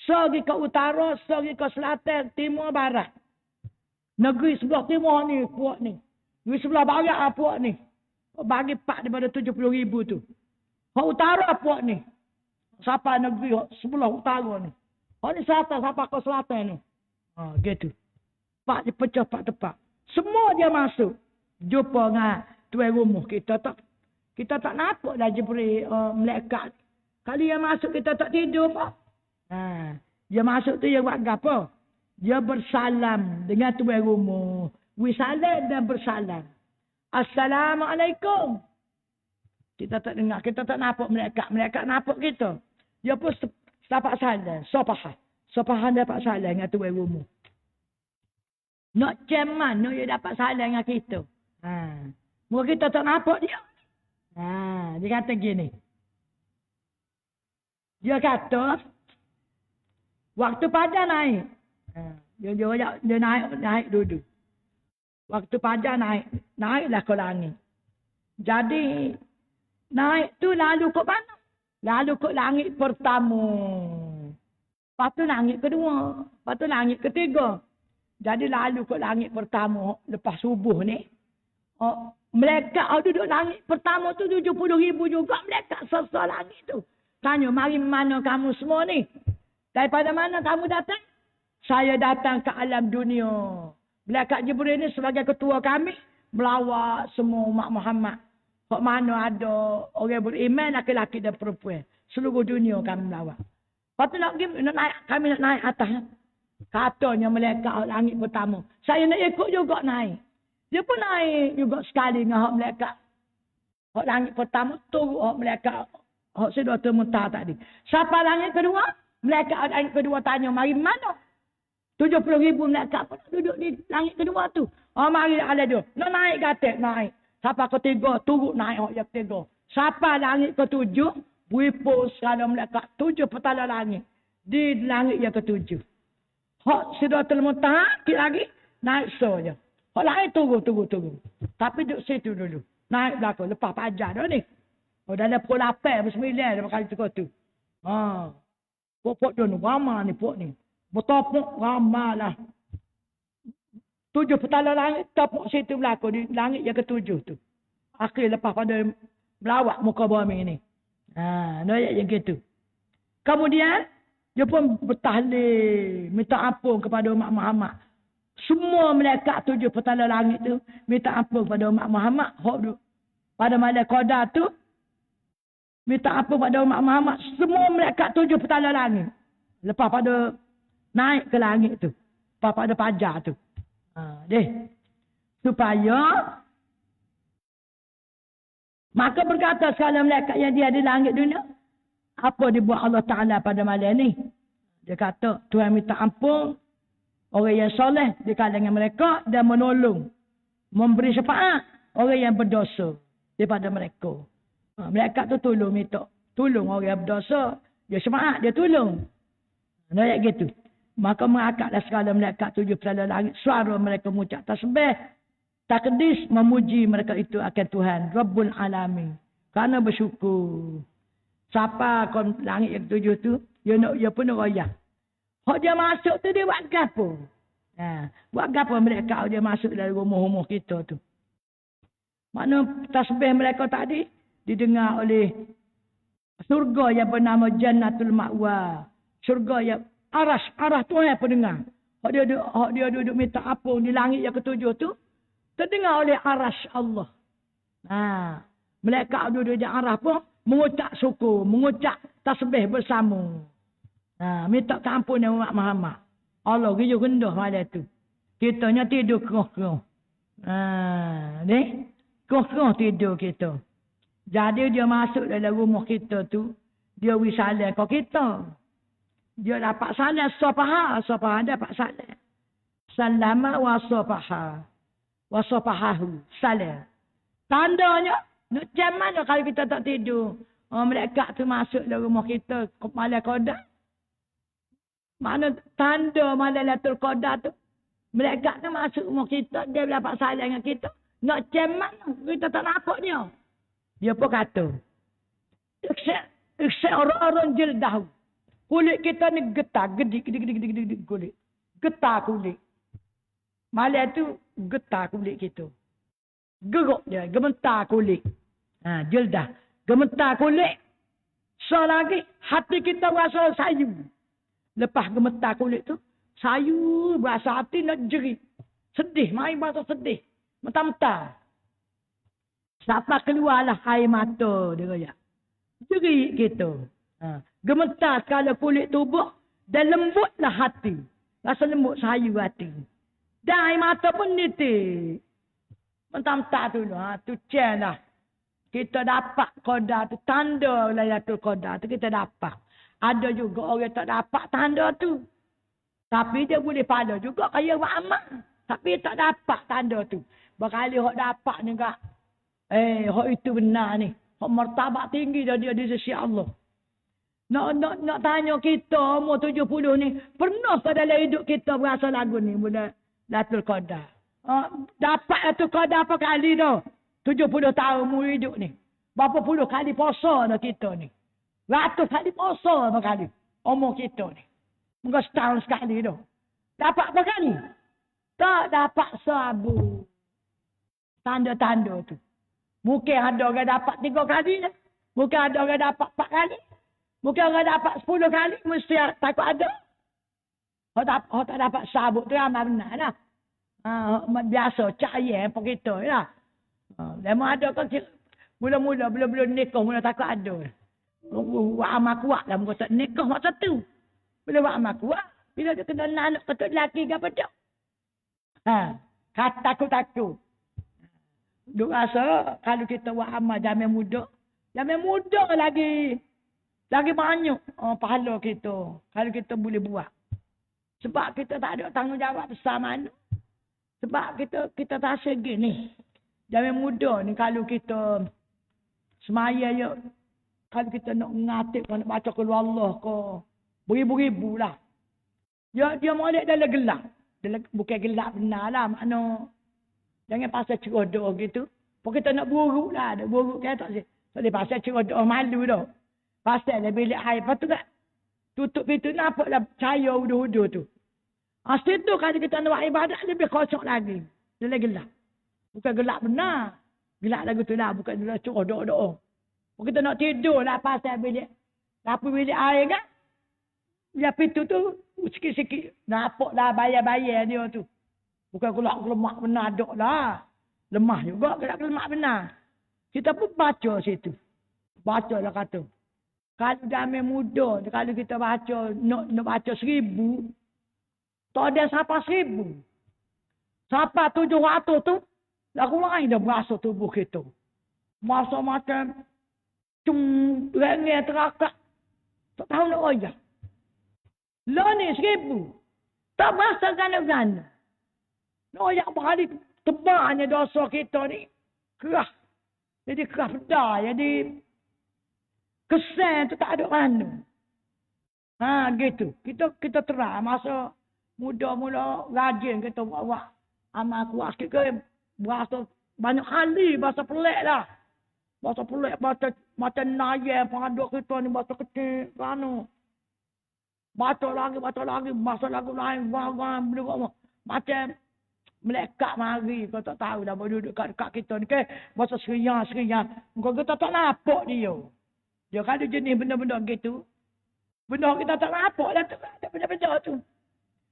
Segi ke utara, segi ke selatan, timur, barat. Negeri sebelah timur ni, puak ni. Negeri sebelah barat puak ni. Bagi 4 daripada 70,000 tu. Hak utara puak ni. Siapa negeri sebelah utara ni. Hak ni selatan, siapa ke selatan ni. Gitu. 4 dipecah 4 tempat. Semua dia masuk. Jumpa dengan tuan rumah. Kita tak nampak dah Jibril melekat. Kali dia masuk kita tak tidur pak. Dia masuk tu dia buat apa? Dia bersalam dengan tuan rumah. Wisalam dan bersalam. Assalamualaikum. Kita tak dengar, kita tak nampak mereka. Mereka nampak kita. Dia pun dapat salam. Sopahan dapat salam dengan tuan rumah. Nak ceman, nak dia dapat salam dengan kita. Mungkin kita tak nampak dia. Dia kata gini. Dia kata, waktu pajar naik. Dia naik duduk. Waktu pajar naiklah ke langit. Jadi, naik tu lalu ke mana? Lalu ke langit pertama. Lepas tu langit kedua. Lepas tu langit ketiga. Jadi lalu ke langit pertama lepas subuh ni. Mereka duduk langit pertama tu 70,000 juga. Mereka sesal langit tu. Tanya, mari mana kamu semua ni? Daripada mana kamu datang? Saya datang ke alam dunia. Malaikat Jibril ni sebagai ketua kami. Melawak semua umat Muhammad. Kok mana ada orang beriman, laki-laki dan perempuan. Seluruh dunia kami melawak. Lepas tu kami nak naik atas. Katanya malaikat langit pertama. Saya nak ikut juga naik. Dia pun naik juga sekali dengan hak malaikat. Hak langit pertama turut hak malaikat. Hak Sidratul Muntaha tadi. Siapa langit kedua? Malaikat langit kedua tanya, mari mana? 70,000 malaikat pun duduk di langit kedua tu. Oh, mari ada dia. Nak naik gatek, naik. Siapa ketiga, turut naik hak yang ketiga. Siapa langit ketujuh? Wipo segala malaikat. 7 petala langit. Di langit yang ketujuh. Hak Sidratul Muntaha, sikit lagi, naik so je. Hak lain tunggu. Tapi duduk situ dulu. Naik belakang. Lepas pajar dah ni. Oh, dalam pukul 8, 9 dah kali tu. Ha. Pok tu ni. Ramah ni pok ni. Bertopuk ramah lah. 7 petala langit. Topuk situ belakang. Di langit yang ketujuh tu. Akhir lepas pada melawak muka bumi ni. Ha. Noyak yang gitu. Kemudian. Dia pun bertahlil. Minta ampun kepada umat Muhammad. Semua malaikat 7 petala langit tu minta ampun kepada umat Muhammad. Pada malam Qadar tu minta ampun kepada umat Muhammad. Semua malaikat 7 petala langit. Lepas pada naik ke langit tu. Lepas pada pajar tu. Supaya maka berkata segala malaikat yang dia di langit dunia. Apa dibuat Allah Ta'ala pada malam ni? Dia kata Tuhan minta ampun orang yang soleh di kalangan mereka dan menolong, memberi syafaat orang yang berdosa daripada mereka. Mereka tu tolong minta. Tolong orang yang berdosa. Dia syafaat, dia tolong. Kayak gitu. Maka mengakatlah segala malaikat 7 petala langit. Suara mereka mengucap tasbih. Takdis memuji mereka itu akan Tuhan. Rabbul Alamin. Kerana bersyukur. Siapa langit yang 7 tu, dia pun royah. Hak dia masuk tu dia buat gapo? Buat gapo mereka dia masuk dalam rumah-rumah kita tu. Mana tasbih mereka tadi didengar oleh surga yang bernama Jannatul Ma'wa. Surga yang arah Tuhan pendengar. Hak dia duduk minta ampun di langit yang ketujuh tu terdengar oleh arasy Allah. Mereka duduk di arah pun mengucap syukur, mengucap tasbih bersama. Minta keampunan umat Muhammad. Allah giju rendah malam tu. Kitanya tidur keroh-keroh. Ni, keroh-keroh tidur kita. Jadi dia masuk dalam rumah kita tu, dia wisalah ke kita. Dia dapat salam sapaha dapat salam. Salama wa sapaha. Wa sapahahu. Salam. Tandanya, macam mana kalau kita tak tidur? Mereka tu masuk dalam rumah kita malam Qadar. Mana tanda malam Lailatul Qadar tu. Mereka tu masuk rumah kita, dia dapat salam dengan kita. Nak macam mana? Kita tak nampak dia. Dia pun kata, Ikhsan orang jildah. Kulit kita ni getar, gedi kulit. Getar kulit. Malam tu getar kulit kita. Geruk dia, gementar kulit. Jildah. Gementar kulit. Selagi hati kita rasa sayu. Lepas gemetar kulit tu, sayu berasa hati nak jerit. Sedih, main bahasa sedih. Mentah-mentah. Sampai keluarlah air mata dia kaya. Jerit gitu. Gemetar sekala kulit tubuh dan lembutlah hati. Rasa lembut sayu hati. Dan air mata pun nitik. Mentah-mentah tu lah. Tu lah. Kita dapat Qadar tu. Tanda Lailatul Qadar tu kita dapat. Ada juga orang tak dapat tanda tu. Tapi dia boleh pada juga kaya buat amal. Tapi tak dapat tanda tu. Berkali orang dapat ni kak. Orang itu benar ni. Orang martabat tinggi dah dia di sisi Allah. Nak tanya kita umur 70 ni. Pernah ke dalam hidup kita berasa lagu ni. Mula Lailatul Qadar. Dapat Lailatul Qadar apa kali dah. 70 tahun umur hidup ni. Berapa puluh kali puasa dah kita ni. Ratus kali puasa apa kali. Umur kita ni. Mungkin setahun sekali dah. Dapat apa kali? Tak dapat sabu. Tanda-tanda tu. Mungkin ada orang dapat 3 kali. Mungkin ada orang dapat 4 kali. Mungkin orang dapat 10 kali. Mesti takut ada. Orang tak dapat sabuk tu ramai benar lah. Biasa cahaya apa kita lah. Memang ada kan mula-mula belum nikah mula takut ada. Buat amal kuat lah. Muka tak nikah masa tu. Bila buat amal kuat. Bila dia kena anak ketuk lelaki ke apa tak. Takut-takut. Duk rasa kalau kita buat amal zaman muda lagi banyak pahala kita kalau kita boleh buat. Sebab kita tak ada tanggungjawab besar mana. Sebab kita tak rasa gini. Zaman muda ni kalau kita semaya je, kalau kita nak ngatip, nak baca keluar Allah ke, beribu-ribu lah. Dia molek dalam gelap. Bukan gelap benar lah, makna jangan pasal cerodoh gitu. Pun kita nak buruk lah. Ada buruk kan tak sih. Tak boleh pasal cerodoh malu dah. Pasal lah bilik air. Lepas tu kan. Tutup pintu nampak lah cahaya uduh-uduh tu. Situ kalau kita nak buat ibadat lebih kosong lagi. Dia lagi gelap. Bukan gelap benar. Gelap lagu tu lah. Bukan dia cerodoh-doh. Pun kita nak tidur lah pasal bilik. Apa bilik air kan. Ya pintu tu sikit-sikit. Nampak lah bayar-bayar dia tu. Bukan gelap lemak benar dok lah. Lemah juga gelap lemak benar. Kita pun baca situ. Baca lah kata. Kalau zaman muda, kalau kita baca, nak baca 1000, tak ada sampai 1000. Sampai 700 tu, lagu lain dah berasa tubuh kita. Masa macam, rengeng terakak. Tak tahu nak royak. Lah ni 1000. Tak berasa gana-gana. Noyak berkali tebalnya dosa kita ni. Kerah. Jadi kerah pedar. Jadi kesan tu tak ada mana. Gitu. Kita terang. Masa muda-mula rajin kita buat amal kuat sikit ke. Berasa banyak kali. Berasa pelik lah. Berasa pelik. Macam naya pengaduk kita ni. Berasa kecil. Baca lagi. Masa lagu lain. Macam melekat mari, kau tak tahu dah berduduk dekat kita ni ke. Masa seriang. Kau kita tak nampak dia. Dia kalau jenis benda-benda gitu. Benda kita tak nampak dah tu. Benda-benda tu.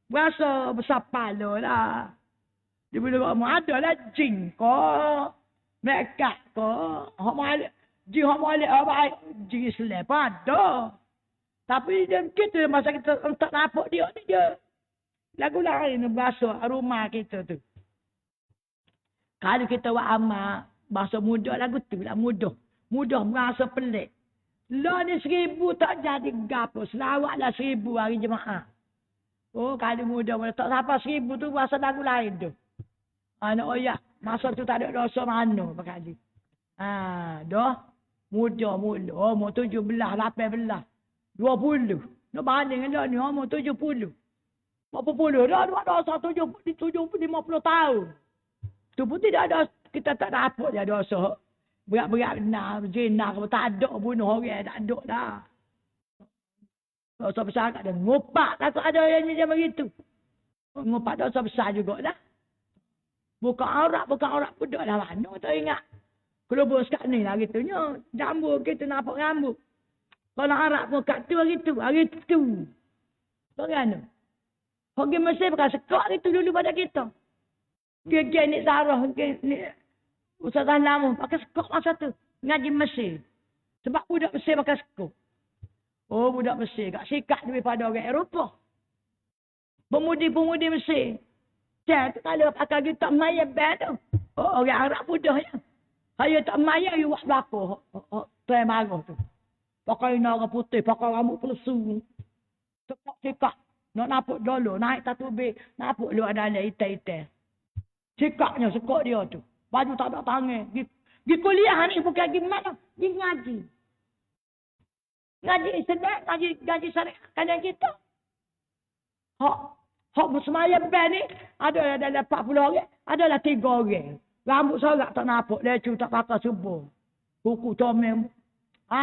Berasa besar pala lah. Dia boleh ada lah jin kau. Melekat kau. Jin hak malik baik. Jin Islam pun ada. Tapi dia kita masa kita tak nampak dia ni dia. Lagu lain bahasa rumah kita tu. Kalau kita buat amal, bahasa mudah lagu tu lah mudah. Mudah merasa pelik. Lah ni 1000 tak jadi gapo. Selawatlah 1000 hari jemaah. Oh kalau mudah tak sampai 1000 tu bahasa lagu lain tu. Anak oyak. Masa tu tak ada dosa mana berkali. Dah. Mudah mula. Umur 17, 18, 20. Nak banding dengan ni umur 70. Berapa puluh dah dosa 50 tahun. Tu pun tidak ada, kita tak dapat dia dosa. Berat-berat benar, zina, tak ada bunuh orang, tak ada dah. Dosa besar kat dia. Ngopak takut ada yang macam begitu. Ngopak dosa besar juga dah. Bukan aurat pun dah mana, tak ingat. Kalau bos kat ni lah gitunya. Jambul kita nampak rambut. Kalau aurat pun kat tu hari tu. Bagaimana? Pergi Mesir pakai sekak itu dulu pada kita. Dia ni Sarah, ni Ustazah lama pakai sekak masa tu. Ngaji Mesir. Sebab budak Mesir pakai sekak. Oh budak Mesir kat sikat daripada orang Eropah. Pemudi-pemudi Mesir. Dia tu kalau pakai kita maya band tu. Oh orang Arab mudah ya. Saya tak maya you buat belakang. Tuan marah tu. Pakai orang putih, pakai rambut pelesu. Sekak sikat. Nak nampak dulu, naik satu beg, nampak lu ada itai-itai. Sikapnya sekak dia tu. Baju tak ada tangan. Di kuliah ni bukan pergi mana? Di ngaji. Ngaji sedang, ngaji syariat. Kadang kita. Hak bersemayam band ni, ada dalam 40 orang, adalah 3 orang. Rambut sorak tak nampak, lecu tak pakai subuh. Kuku comel.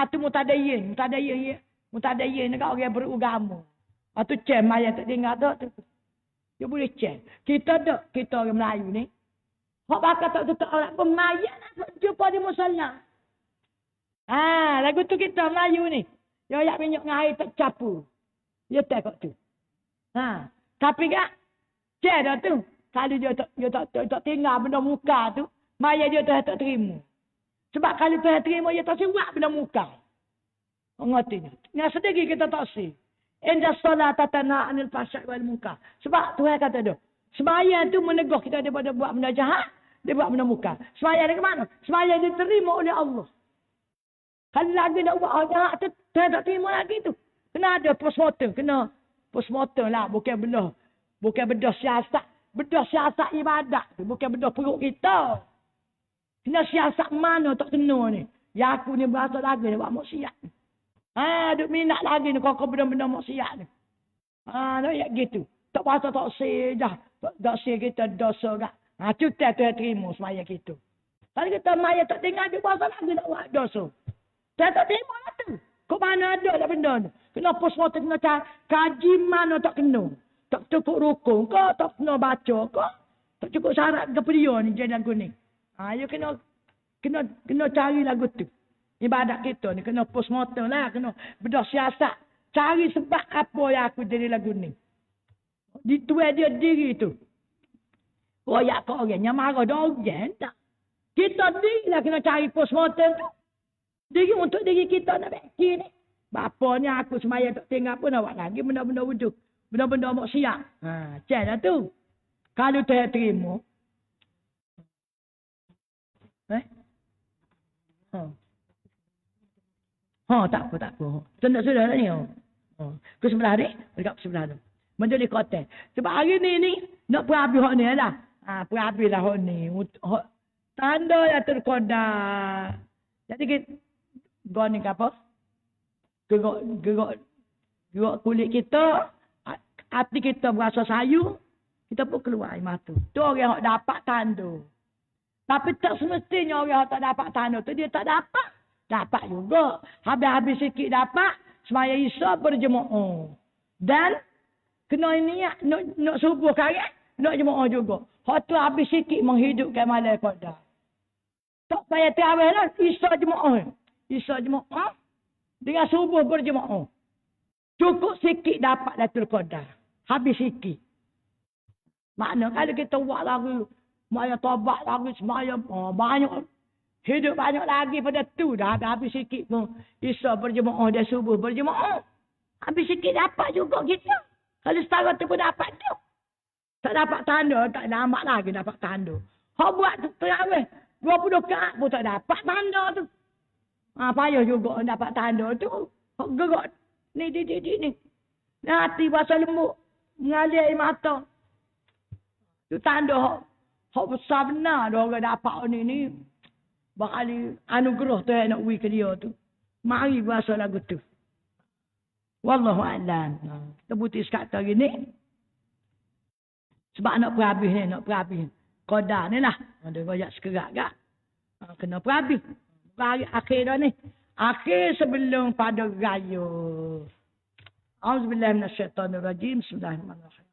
Tu mutadayin dekat orang beragama. Atau cem maya tak tinggal tu. Dia boleh cem. Kita orang Melayu ni. Hak bakal tak tutup orang pemayat nak jumpa di musalla. Lagu tu kita Melayu ni. Dia ayak minyak dengan air tak capu. Dia tak kat tu. Tapi kan cem dah tu. Kalau dia tak tinggal benda muka tu, maya dia tak terima. Sebab kalau Tuhan terima dia tak siwak benda muka. Ngerti ni. Yang sedikit kita tak si. Inna salata tanha 'anil fahsya'i wal munkar. Sebab Tuhan kata dia, sembahyang tu menegur kita daripada buat benda jahat dia buat benda muka. Sembahyang dia ke mana? Sembahyang diterima oleh Allah. Kalau lagi nak buat jahat tu, saya tak terima lagi tu. Kena ada postmortem. Kena postmortem lah. Bukan benda siasat. Benda siasat ibadat tu. Bukan benda perut kita. Kena siasat mana tak kena ni. Yang aku ni berasa lagi dia buat maksiat. Duk minat lagi ni kau benda-benda maksiat ni. Nak ya gitu. Tak berasa tak say dah. Tak say kita dosa kak. Cuta tu terima semaya kita. Kalau kita maya tak tinggal dia berasa lagi nak buat dosa. Saya tak terima lah tu. Kau mana ada lah benda ni. Kena postmortem kena kaji mana tak kena. Tak cukup rukun kau. Tak kena baca kau. Tak cukup syarat ke dia ni jadi lagu ni. You kena cari lagu tu. Ibadat kita ni kena postmortem lah. Kena bedah siasat. Cari sebab apa yang aku jadi lagu ni. Dituai dia diri tu. Royak ke orang. Yang marah dia orang tak. Kita diri lah kena cari postmortem tu. Diri untuk diri kita nak beki ni. Bapanya aku semaya tak tinggal pun nak buat lagi. Benda-benda wujud. Benda-benda maksiat. Cek lah tu. Kalau tak terima. Tak apa. Sudah lah ni. Ke sebelah ni. Dekat sebelah tu. Menjadi kotel. Sebab hari ni nak perhabis hak ni lah. Perhabis lah hak ni. Tanda yang terkodak. Jadi kita. Gua ni apa? Gerak kulit kita. Hati kita berasa sayu. Kita pun keluar air mata. Tu orang yang dapat tanda. Tapi tak semestinya orang yang tak dapat tanda tu. Dia tak dapat. Dapat juga. Habis-habis sikit dapat. Semaya Isa berjemaah. Dan. Kena niat. Nak subuh karet. Nak jemaah juga. Hak tu habis sikit menghidupkan malam qadar. Tak payah terawih lah. Isa jemaah. Isa jemaah. Dengan subuh berjemaah. Cukup sikit dapat Lailatul Qadar. Habis sikit. Makna kalau kita buat lagi. Semaya tobat lagi. Semaya banyak. Hidup banyak lagi pada tu. Dah habis sikit pun. Isa berjemaah dan subuh berjemaah. Habis sikit dapat juga kita. Kalau setara tu pun dapat tu. Tak dapat tanda. Tak lambat lagi dapat tanda. Hak buat tu terawih. 20 rakaat pun tak dapat tanda tu. Payah juga dapat tanda tu. Hak gerak. Ni. Hati bahasa lembut. Mengalir air mata. Tu tanda hak besar benar. Dia orang dapat ni. Bakal anugerah tu yang nak beri ke dia tu. Mari bahasa lagu tu. Wallahu'alam. Kita putih sekat hari ni. Sebab nak perhabis ni. Qadar ni lah. Dia royak sekerak kak. Kena perhabis. Hari akhir dah ni. Akhir sebelum pada raya. Auzubillahiminasyaitanirrajim. Bismillahirrahmanirrahim.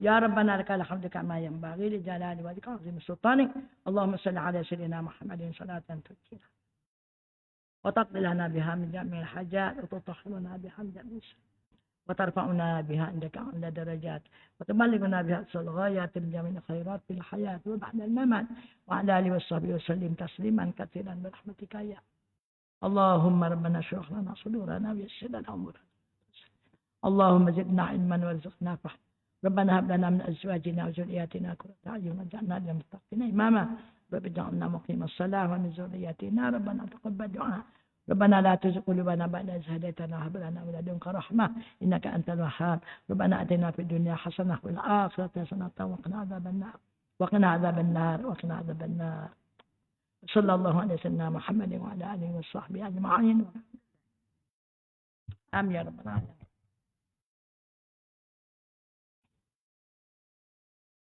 Ya Rabbana lakal hamdu kama yanbaghi li jalali wajhika wa azimi sultanik. Allahumma salli ala sayyidina Muhammadin salatan tuqina. وتقضي لنا بها من جميع الحاجات وتطهرنا بها من جميع الشرور وترفعنا بها عندك أعلى درجات وتبلغنا بها أقصى الغايات من جميع الخيرات في الحياة وبعد الممات وعلى آله وصحبه وسلم تسليما كثيرا برحمتك يا اللهم ربنا اشرح لنا صدورنا ويسر لنا أمورنا اللهم زدنا علما وارزقنا فهما ربنا هب لنا من أزواجنا وذرياتنا قرة أعين واجعلنا للمتقين إماما رب اجعلنا مقيم الصلاة ومن ذرياتنا ربنا تقبل دعاء ربنا لا تزغ قلوبنا بعد إذ هديتنا وهب لنا من لدنك رحمة إنك أنت الوهاب ربنا آتنا في الدنيا حسنة وفي الآخرة حسنة وقنا عذاب النار صلى الله على سيدنا محمد وعلى آله وصحبه أجمعين آمين يا رب العالمين.